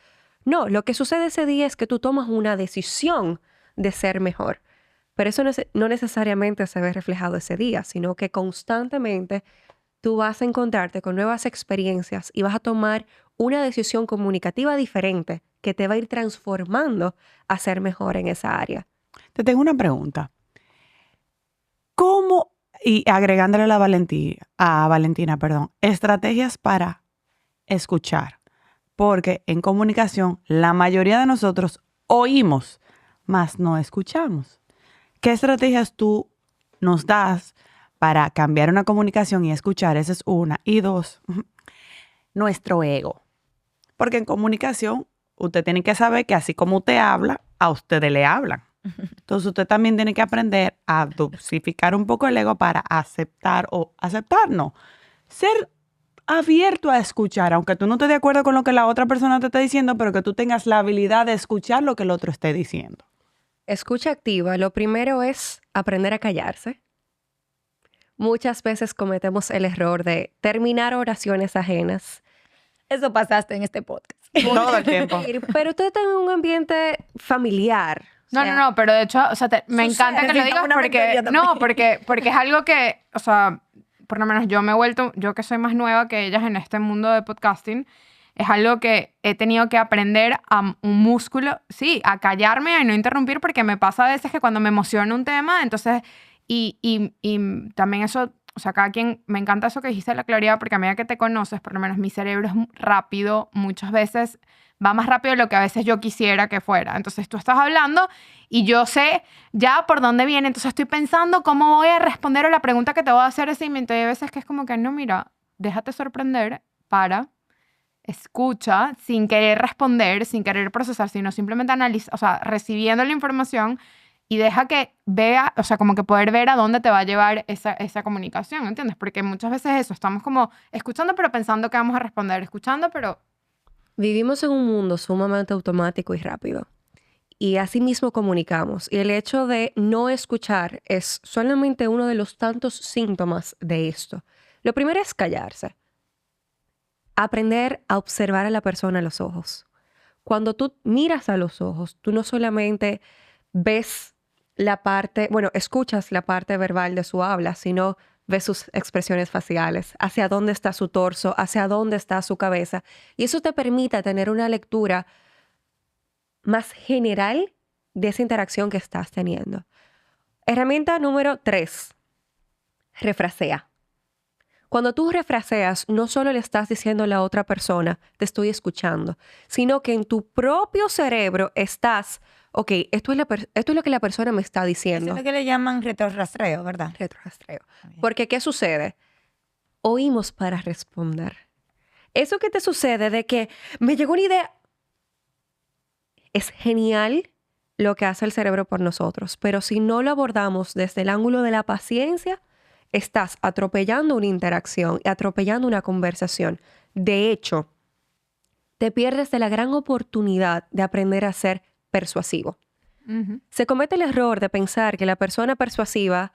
No, lo que sucede ese día es que tú tomas una decisión de ser mejor. Pero eso no necesariamente se ve reflejado ese día, sino que constantemente tú vas a encontrarte con nuevas experiencias y vas a tomar una decisión comunicativa diferente que te va a ir transformando a ser mejor en esa área. Te tengo una pregunta. ¿Cómo, y agregándole a Valentina, estrategias para escuchar? Porque en comunicación la mayoría de nosotros oímos, mas no escuchamos. ¿Qué estrategias tú nos das para cambiar una comunicación y escuchar? Esa es una. Y 2, nuestro ego. Porque en comunicación usted tiene que saber que así como usted habla, a ustedes le hablan. Entonces usted también tiene que aprender a dosificar un poco el ego para aceptar o aceptar, no. Ser abierto a escuchar, aunque tú no estés de acuerdo con lo que la otra persona te está diciendo, pero que tú tengas la habilidad de escuchar lo que el otro esté diciendo. Escucha activa. Lo primero es aprender a callarse. Muchas veces cometemos el error de terminar oraciones ajenas. Eso pasaste en este podcast. Todo el tiempo. Pero usted está en un ambiente familiar. No, pero de hecho, o sea, me encanta que lo digas porque es algo que, o sea, por lo menos yo me he vuelto, yo que soy más nueva que ellas en este mundo de podcasting, es algo que he tenido que aprender a un músculo, sí, a callarme y no interrumpir, porque me pasa a veces que cuando me emociona un tema, entonces, y también eso, o sea, cada quien, me encanta eso que dijiste de la claridad, porque a medida que te conoces, por lo menos mi cerebro es rápido, muchas veces va más rápido de lo que a veces yo quisiera que fuera. Entonces tú estás hablando y yo sé ya por dónde viene, entonces estoy pensando cómo voy a responder a la pregunta que te voy a hacer ese momento. Y hay veces que es como que, no, mira, déjate sorprender, escucha, sin querer responder, sin querer procesar, sino simplemente analiza, o sea, recibiendo la información y deja que vea, o sea, como que poder ver a dónde te va a llevar esa comunicación, ¿entiendes? Porque muchas veces eso, estamos como escuchando pero pensando que vamos a responder, escuchando pero... Vivimos en un mundo sumamente automático y rápido. Y así mismo comunicamos. Y el hecho de no escuchar es solamente uno de los tantos síntomas de esto. Lo primero es callarse. Aprender a observar a la persona a los ojos. Cuando tú miras a los ojos, tú no solamente ves escuchas la parte verbal de su habla, sino ves sus expresiones faciales, hacia dónde está su torso, hacia dónde está su cabeza. Y eso te permite tener una lectura más general de esa interacción que estás teniendo. Herramienta número 3. Refrasea. Cuando tú refraseas, no solo le estás diciendo a la otra persona, te estoy escuchando, sino que en tu propio cerebro estás, ok, esto es lo que la persona me está diciendo. Eso es lo que le llaman retrorastreo, ¿verdad? Retrorastreo. Porque, ¿qué sucede? Oímos para responder. Eso que te sucede de que me llegó una idea, es genial lo que hace el cerebro por nosotros, pero si no lo abordamos desde el ángulo de la paciencia, estás atropellando una interacción y atropellando una conversación. De hecho, te pierdes de la gran oportunidad de aprender a ser persuasivo. Se comete el error de pensar que la persona persuasiva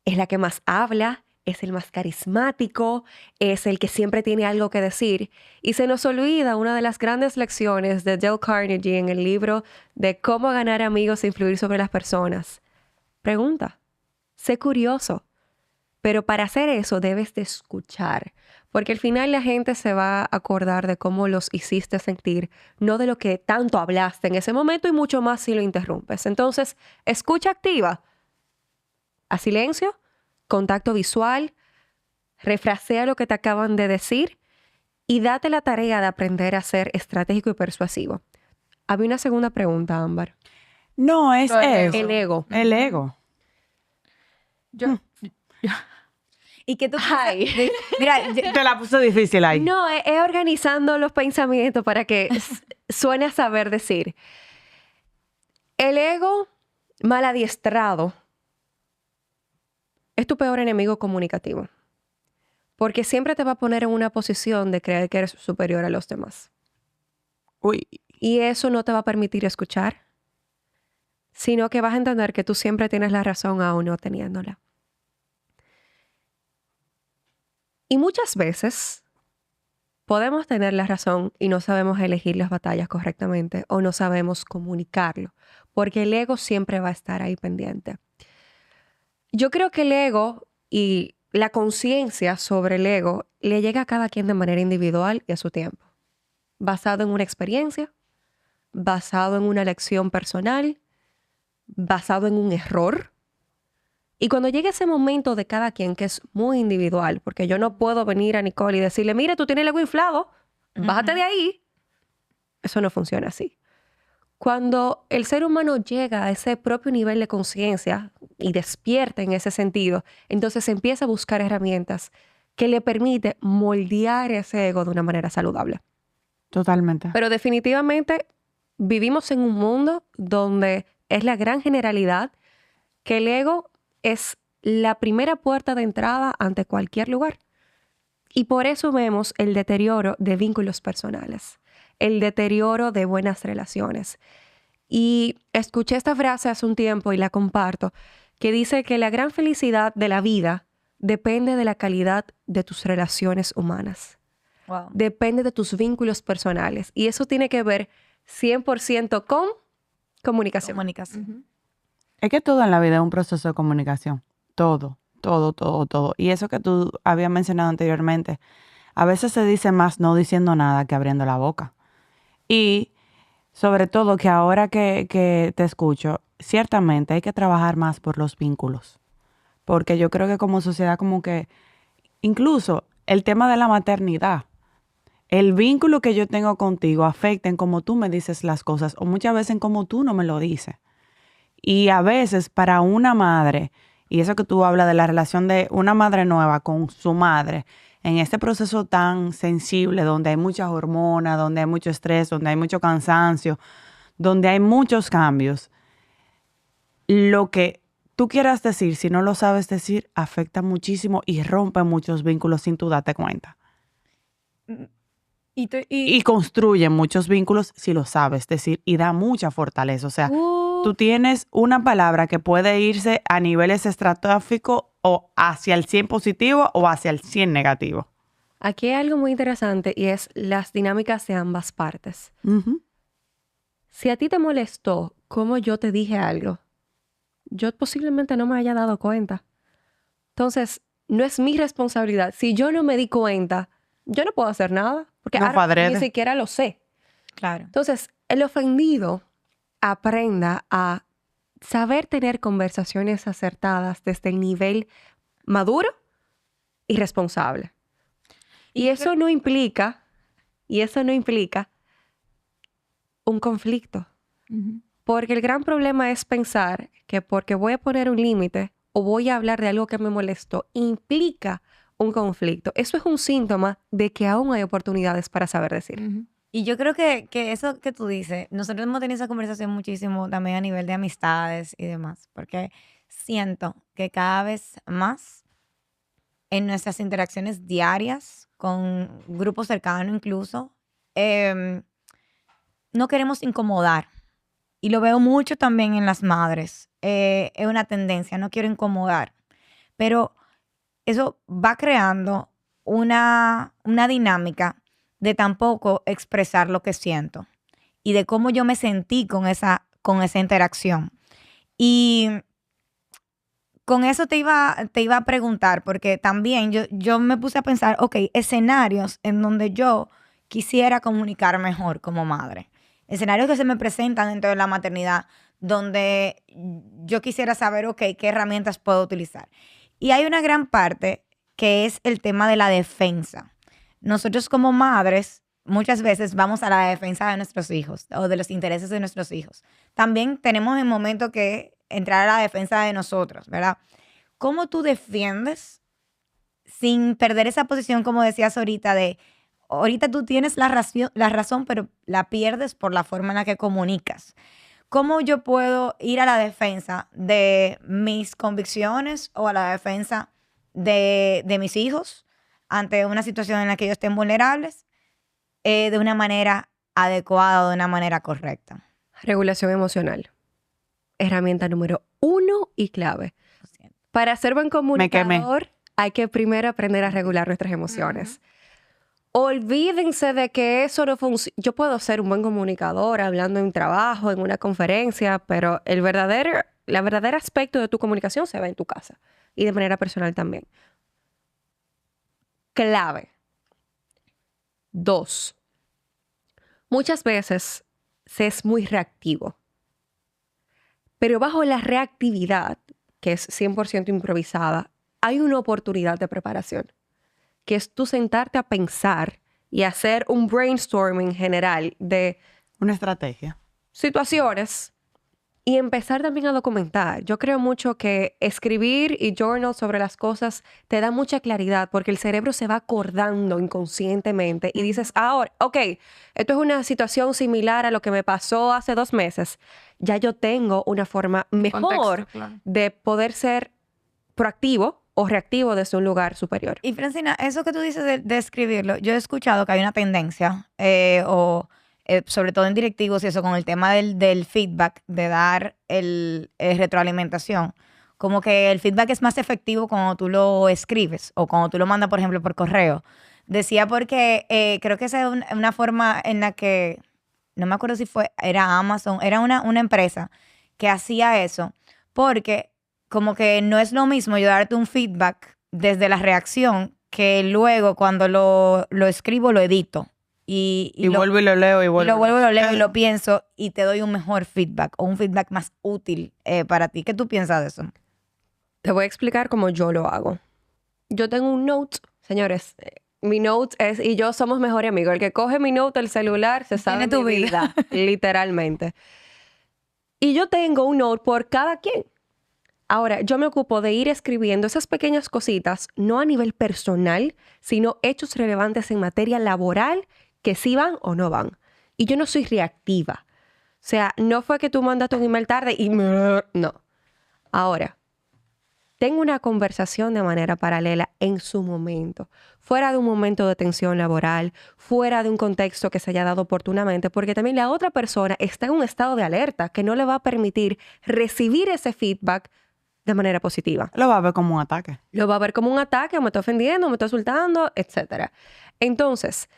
es la que más habla, es el más carismático, es el que siempre tiene algo que decir. Y se nos olvida una de las grandes lecciones de Dale Carnegie en el libro de Cómo ganar amigos e influir sobre las personas. Pregunta, sé curioso. Pero para hacer eso debes de escuchar, porque al final la gente se va a acordar de cómo los hiciste sentir, no de lo que tanto hablaste en ese momento y mucho más si lo interrumpes. Entonces, escucha activa, a silencio, contacto visual, refrasea lo que te acaban de decir y date la tarea de aprender a ser estratégico y persuasivo. Había una segunda pregunta, Ámbar. No, es eso. El ego. El ego. ¿Y qué tú Ay. Mira, Te la puso difícil ahí. No, es organizando los pensamientos para que suene a saber decir. El ego mal adiestrado es tu peor enemigo comunicativo. Porque siempre te va a poner en una posición de creer que eres superior a los demás. Uy. Y eso no te va a permitir escuchar, sino que vas a entender que tú siempre tienes la razón aún no teniéndola. Y muchas veces podemos tener la razón y no sabemos elegir las batallas correctamente o no sabemos comunicarlo, porque el ego siempre va a estar ahí pendiente. Yo creo que el ego y la conciencia sobre el ego le llega a cada quien de manera individual y a su tiempo, basado en una experiencia, basado en una lección personal, basado en un error. Y cuando llegue ese momento de cada quien, que es muy individual, porque yo no puedo venir a Nicole y decirle, mira, tú tienes el ego inflado, bájate de ahí. Eso no funciona así. Cuando el ser humano llega a ese propio nivel de conciencia y despierta en ese sentido, entonces empieza a buscar herramientas que le permite moldear ese ego de una manera saludable. Totalmente. Pero definitivamente vivimos en un mundo donde es la gran generalidad que el ego es la primera puerta de entrada ante cualquier lugar. Y por eso vemos el deterioro de vínculos personales, el deterioro de buenas relaciones. Y escuché esta frase hace un tiempo y la comparto, que dice que la gran felicidad de la vida depende de la calidad de tus relaciones humanas. wow. Depende de tus vínculos personales. Y eso tiene que ver 100% con comunicación. Comunicación. Es que todo en la vida es un proceso de comunicación. Todo, todo, todo, todo. Y eso que tú habías mencionado anteriormente, a veces se dice más no diciendo nada que abriendo la boca. Y sobre todo que ahora que te escucho, ciertamente hay que trabajar más por los vínculos. Porque yo creo que como sociedad como que, incluso el tema de la maternidad, el vínculo que yo tengo contigo afecta en cómo tú me dices las cosas o muchas veces en cómo tú no me lo dices. Y a veces para una madre, y eso que tú hablas de la relación de una madre nueva con su madre, en este proceso tan sensible, donde hay muchas hormonas, donde hay mucho estrés, donde hay mucho cansancio, donde hay muchos cambios, lo que tú quieras decir, si no lo sabes decir, afecta muchísimo y rompe muchos vínculos sin tú darte cuenta. Y construye muchos vínculos si lo sabes decir y da mucha fortaleza. O sea, tú tienes una palabra que puede irse a niveles estratosféricos o hacia el 100 positivo o hacia el 100 negativo. Aquí hay algo muy interesante y es las dinámicas de ambas partes. Si a ti te molestó cómo yo te dije algo, yo posiblemente no me haya dado cuenta. Entonces, no es mi responsabilidad. Si yo no me di cuenta, yo no puedo hacer nada. Porque No, ahora ni siquiera lo sé. Claro. Entonces, el ofendido aprenda a saber tener conversaciones acertadas desde el nivel maduro y responsable. Y eso no implica un conflicto. Porque el gran problema es pensar que porque voy a poner un límite o voy a hablar de algo que me molestó, implica un conflicto. Eso es un síntoma de que aún hay oportunidades para saber decir. Y yo creo que eso que tú dices, nosotros hemos tenido esa conversación muchísimo también a nivel de amistades y demás, porque siento que cada vez más en nuestras interacciones diarias, con grupos cercanos incluso, no queremos incomodar. Y lo veo mucho también en las madres. Es una tendencia, no quiero incomodar. Pero eso va creando una dinámica de tampoco expresar lo que siento y de cómo yo me sentí con esa interacción. Y con eso te iba a preguntar, porque también yo me puse a pensar, ok, escenarios en donde yo quisiera comunicar mejor como madre. Escenarios que se me presentan dentro de la maternidad, donde yo quisiera saber, ok, qué herramientas puedo utilizar. Y hay una gran parte que es el tema de la defensa. Nosotros como madres muchas veces vamos a la defensa de nuestros hijos o de los intereses de nuestros hijos. También tenemos el momento que entrar a la defensa de nosotros, ¿verdad? ¿Cómo tú defiendes sin perder esa posición, como decías ahorita, de ahorita tú tienes la razón, pero la pierdes por la forma en la que comunicas? ¿Cómo yo puedo ir a la defensa de mis convicciones o a la defensa de mis hijos ante una situación en la que ellos estén vulnerables de una manera adecuada o de una manera correcta? Regulación emocional. Herramienta número 1 y clave. Para ser buen comunicador, hay que primero aprender a regular nuestras emociones. Olvídense de que eso no funciona. Yo puedo ser un buen comunicador hablando en un trabajo, en una conferencia, pero el verdadero aspecto de tu comunicación se ve en tu casa y de manera personal también. Clave. 2. Muchas veces se es muy reactivo. Pero bajo la reactividad, que es 100% improvisada, hay una oportunidad de preparación, que es tú sentarte a pensar y hacer un brainstorming general de una estrategia, situaciones y empezar también a documentar. Yo creo mucho que escribir y journal sobre las cosas te da mucha claridad porque el cerebro se va acordando inconscientemente y dices, ahora, ok, esto es una situación similar a lo que me pasó hace 2 meses. Ya yo tengo una forma mejor de poder ser proactivo o reactivo desde un lugar superior. Y Francina, eso que tú dices de escribirlo, yo he escuchado que hay una tendencia, sobre todo en directivos y eso, con el tema del feedback, de dar el retroalimentación. Como que el feedback es más efectivo cuando tú lo escribes o cuando tú lo mandas, por ejemplo, por correo. Decía porque creo que esa es una forma en la que, no me acuerdo si era Amazon, era una empresa que hacía eso, porque como que no es lo mismo yo darte un feedback desde la reacción que luego cuando lo escribo lo edito. Y vuelvo y lo leo y vuelvo. Lo vuelvo y lo leo y lo pienso y te doy un mejor feedback o un feedback más útil para ti. ¿Qué tú piensas de eso? Te voy a explicar cómo yo lo hago. Yo tengo un note, señores. Mi note es, y yo somos mejores amigos. El que coge mi note del celular se sabe tu mi vida, literalmente. Y yo tengo un note por cada quien. Ahora, yo me ocupo de ir escribiendo esas pequeñas cositas, no a nivel personal, sino hechos relevantes en materia laboral que sí van o no van. Y yo no soy reactiva. O sea, no fue que tú mandaste un email tarde y... No. Ahora, tengo una conversación de manera paralela en su momento, fuera de un momento de tensión laboral, fuera de un contexto que se haya dado oportunamente, porque también la otra persona está en un estado de alerta que no le va a permitir recibir ese feedback de manera positiva. Lo va a ver como un ataque. Lo va a ver como un ataque, me está ofendiendo, me está insultando, etc. Entonces,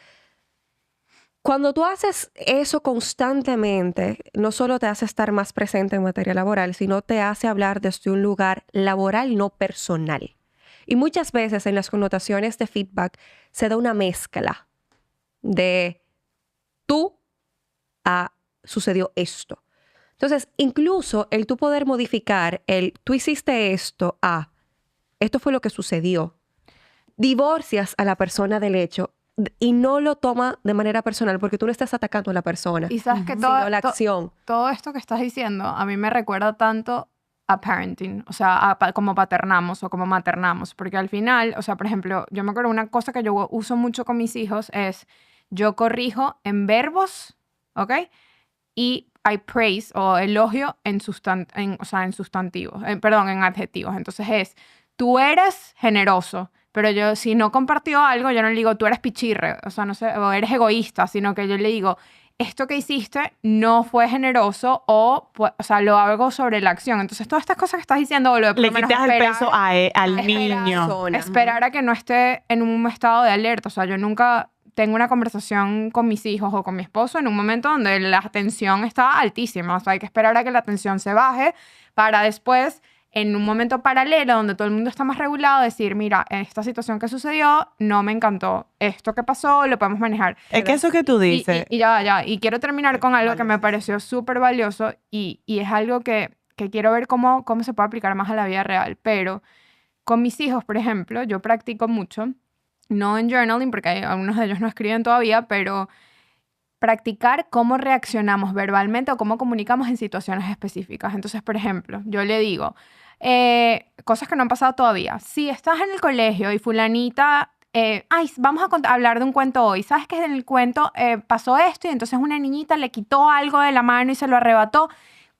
cuando tú haces eso constantemente, no solo te hace estar más presente en materia laboral, sino te hace hablar desde un lugar laboral, no personal. Y muchas veces en las connotaciones de feedback se da una mezcla de tú a sucedió esto. Entonces, incluso el tú poder modificar tú hiciste esto a esto fue lo que sucedió. Divorcias a la persona del hecho y no lo toma de manera personal porque tú no estás atacando a la persona. Y sabes que sino la acción. Todo esto que estás diciendo a mí me recuerda tanto a parenting, o sea, como paternamos o como maternamos, porque al final, o sea, por ejemplo, yo me acuerdo una cosa que yo uso mucho con mis hijos es yo corrijo en verbos, ¿ok? Y I praise o elogio en sustantivos, en adjetivos. Entonces es, tú eres generoso, Pero yo, si no compartió algo, yo no le digo, tú eres pichirre, o sea, no sé, o eres egoísta, sino que yo le digo, esto que hiciste no fue generoso o sea, lo hago sobre la acción. Entonces, todas estas cosas que estás diciendo, o lo de por Le lo menos quitas el esperar, peso al niño. esperar a que no esté en un estado de alerta. O sea, yo nunca tengo una conversación con mis hijos o con mi esposo en un momento donde la tensión está altísima. O sea, hay que esperar a que la tensión se baje para después, en un momento paralelo donde todo el mundo está más regulado, decir, mira, esta situación que sucedió no me encantó. Esto que pasó lo podemos manejar. Es que eso que tú dices... Y ya. Y quiero terminar con algo que me pareció súper valioso y es algo que quiero ver cómo se puede aplicar más a la vida real. Pero con mis hijos, por ejemplo, yo practico mucho, no en journaling, porque algunos de ellos no escriben todavía, pero practicar cómo reaccionamos verbalmente o cómo comunicamos en situaciones específicas. Entonces, por ejemplo, yo le digo... cosas que no han pasado todavía. Si estás en el colegio y fulanita, vamos a hablar de un cuento hoy. ¿Sabes que en el cuento pasó esto y entonces una niñita le quitó algo de la mano y se lo arrebató?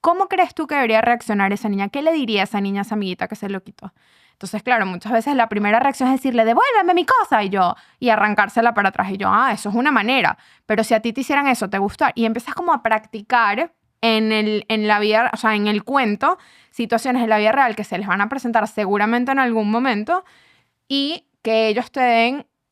¿Cómo crees tú que debería reaccionar esa niña? ¿Qué le diría a esa niña, a esa amiguita que se lo quitó? Entonces, claro, muchas veces la primera reacción es decirle, devuélveme mi cosa, y arrancársela para atrás. Y yo, eso es una manera. Pero si a ti te hicieran eso, ¿te gusta? Y empiezas como a practicar en la vida, o sea, en el cuento, situaciones en la vida real que se les van a presentar seguramente en algún momento y que ellos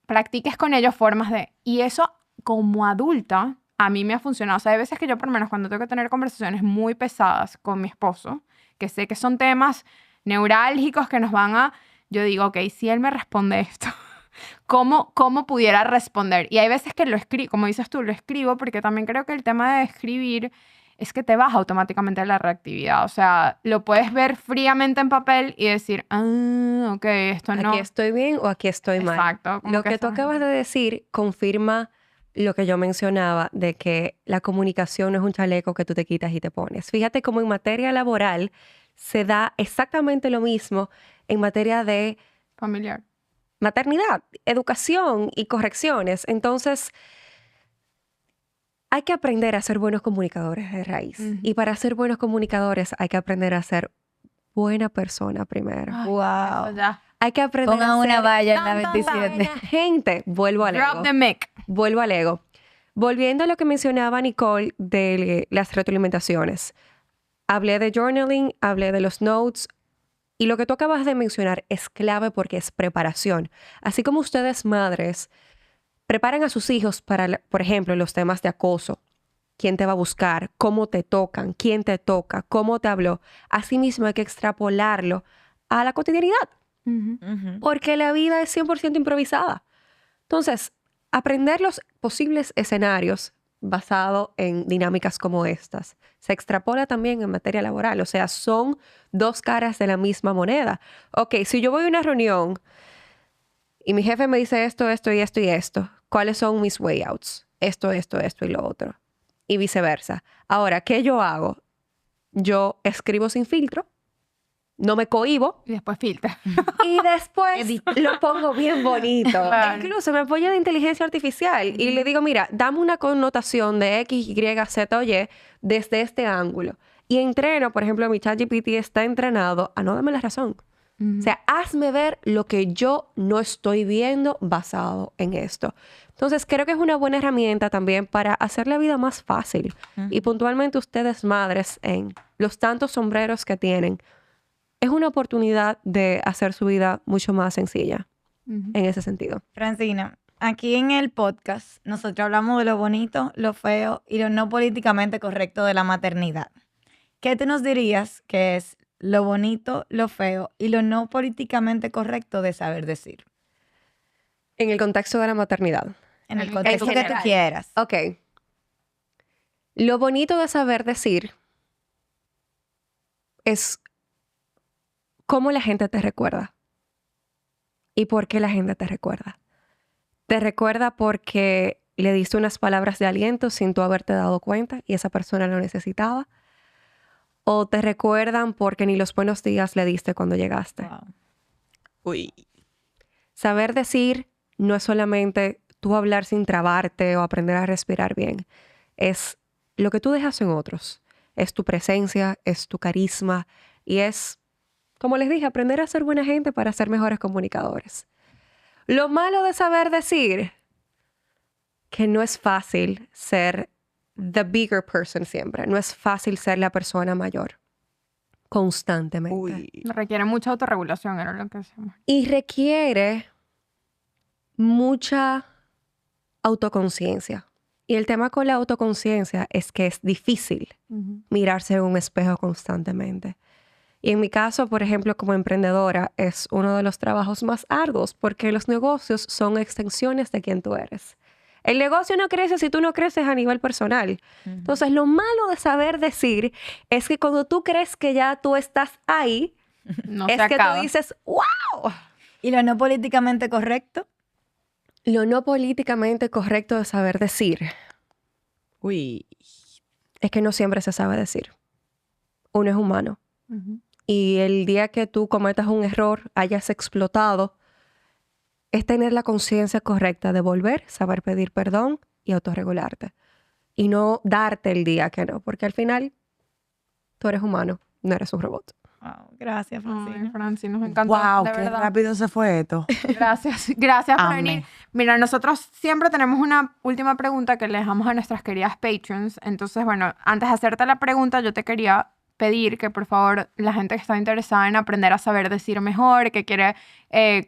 practiques con ellos formas de... Y eso, como adulta, a mí me ha funcionado. O sea, hay veces que yo, por lo menos, cuando tengo que tener conversaciones muy pesadas con mi esposo, que sé que son temas neurálgicos que nos van a... Yo digo, ok, si él me responde esto, ¿cómo pudiera responder? Y hay veces que lo escribo, como dices tú, lo escribo, porque también creo que el tema de escribir es que te baja automáticamente la reactividad. O sea, lo puedes ver fríamente en papel y decir, ok, esto no. Aquí estoy bien o aquí estoy mal. Exacto. Lo que tú acabas de decir confirma lo que yo mencionaba de que la comunicación no es un chaleco que tú te quitas y te pones. Fíjate cómo en materia laboral se da exactamente lo mismo en materia de familiar, maternidad, educación y correcciones. Entonces, hay que aprender a ser buenos comunicadores de raíz. Y para ser buenos comunicadores hay que aprender a ser buena persona primero. Ay, Wow. eso ya. Hay que aprender Pongan a ser una valla en la buena 27. gente. Vuelvo al Drop ego. the mic. Vuelvo al ego. Volviendo a lo que mencionaba Nicole de las retroalimentaciones. Hablé de journaling, hablé de los notes. Y lo que tú acabas de mencionar es clave porque es preparación. Así como ustedes, madres, preparan a sus hijos para, por ejemplo, los temas de acoso. ¿Quién te va a buscar? ¿Cómo te tocan? ¿Quién te toca? ¿Cómo te habló? Asimismo, hay que extrapolarlo a la cotidianidad. Porque la vida es 100% improvisada. Entonces, aprender los posibles escenarios basado en dinámicas como estas se extrapola también en materia laboral. O sea, son dos caras de la misma moneda. Ok, si yo voy a una reunión y mi jefe me dice esto, esto y esto y esto, ¿cuáles son mis way outs? Esto y lo otro. Y viceversa. Ahora, ¿qué yo hago? Yo escribo sin filtro, no me cohíbo. Y después filtra. Y después lo pongo bien bonito. Claro. Incluso me apoyo de inteligencia artificial y le digo, mira, dame una connotación de X, Y, Z o Y desde este ángulo. Y entreno, por ejemplo, mi ChatGPT está entrenado a no darme la razón. O sea, hazme ver lo que yo no estoy viendo basado en esto. Entonces, creo que es una buena herramienta también para hacer la vida más fácil. Y puntualmente ustedes, madres, en los tantos sombreros que tienen, es una oportunidad de hacer su vida mucho más sencilla en ese sentido. Francina, aquí en el podcast nosotros hablamos de lo bonito, lo feo y lo no políticamente correcto de la maternidad. ¿Qué tú nos dirías que es lo bonito, lo feo y lo no políticamente correcto de saber decir? En el contexto de la maternidad. En el contexto que tú quieras. Ok. Lo bonito de saber decir es cómo la gente te recuerda. ¿Y por qué la gente te recuerda? Te recuerda porque le diste unas palabras de aliento sin tú haberte dado cuenta y esa persona lo necesitaba. O te recuerdan porque ni los buenos días le diste cuando llegaste. Wow. Uy. Saber decir no es solamente tú hablar sin trabarte o aprender a respirar bien. Es lo que tú dejas en otros. Es tu presencia, es tu carisma y es, como les dije, aprender a ser buena gente para ser mejores comunicadores. Lo malo de saber decir, que no es fácil ser the bigger person siempre. No es fácil ser la persona mayor constantemente. Uy. Requiere mucha autorregulación, era lo que decíamos. Y requiere mucha autoconciencia. Y el tema con la autoconciencia es que es difícil mirarse en un espejo constantemente. Y en mi caso, por ejemplo, como emprendedora, es uno de los trabajos más arduos porque los negocios son extensiones de quien tú eres. El negocio no crece si tú no creces a nivel personal. Entonces, lo malo de saber decir es que cuando tú crees que ya tú estás ahí, No es se que acaba. tú dices, ¡wow! ¿Y lo no políticamente correcto? Lo no políticamente correcto de saber decir Uy. es que no siempre se sabe decir. Uno es humano. Ujú. Y el día que tú cometas un error, hayas explotado, es tener la conciencia correcta de volver, saber pedir perdón y autorregularte. Y no darte el día que no, porque al final tú eres humano, no eres un robot. Wow, gracias, Ay, Francina. Franci, nos encanta, Wow, de qué verdad. rápido se fue esto. Gracias, gracias por Amén. venir. Mira, nosotros siempre tenemos una última pregunta que le dejamos a nuestras queridas patrons. Entonces, bueno, antes de hacerte la pregunta, yo te quería pedir que por favor la gente que está interesada en aprender a saber decir mejor, que quiere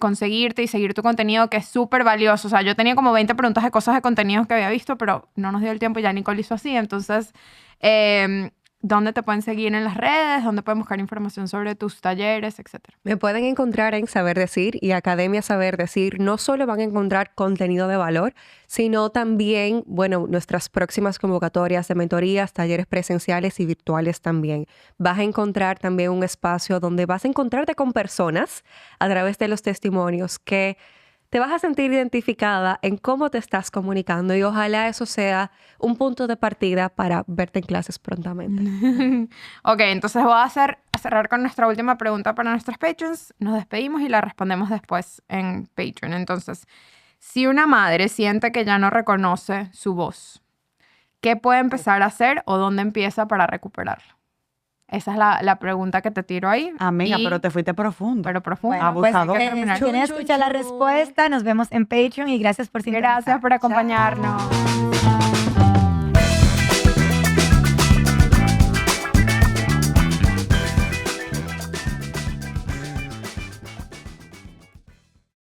conseguirte y seguir tu contenido, que es súper valioso. O sea, yo tenía como 20 preguntas de cosas de contenidos que había visto, pero no nos dio el tiempo y ya Nicole hizo así. Entonces, ¿dónde te pueden seguir en las redes? ¿Dónde pueden buscar información sobre tus talleres, etcétera? Me pueden encontrar en Saber Decir y Academia Saber Decir. No solo van a encontrar contenido de valor, sino también, bueno, nuestras próximas convocatorias de mentorías, talleres presenciales y virtuales también. Vas a encontrar también un espacio donde vas a encontrarte con personas a través de los testimonios que te vas a sentir identificada en cómo te estás comunicando y ojalá eso sea un punto de partida para verte en clases prontamente. Ok, entonces voy a cerrar con nuestra última pregunta para nuestros patrons. Nos despedimos y la respondemos después en Patreon. Entonces, si una madre siente que ya no reconoce su voz, ¿qué puede empezar a hacer o dónde empieza para recuperarlo? Esa es la pregunta que te tiro ahí. Amiga, Y- pero te fuiste profundo. pero profundo. Bueno, pues, Abusador. terminar. si quieren escuchar la respuesta, nos vemos en Patreon y gracias por sintonizar. Gracias por acompañarnos.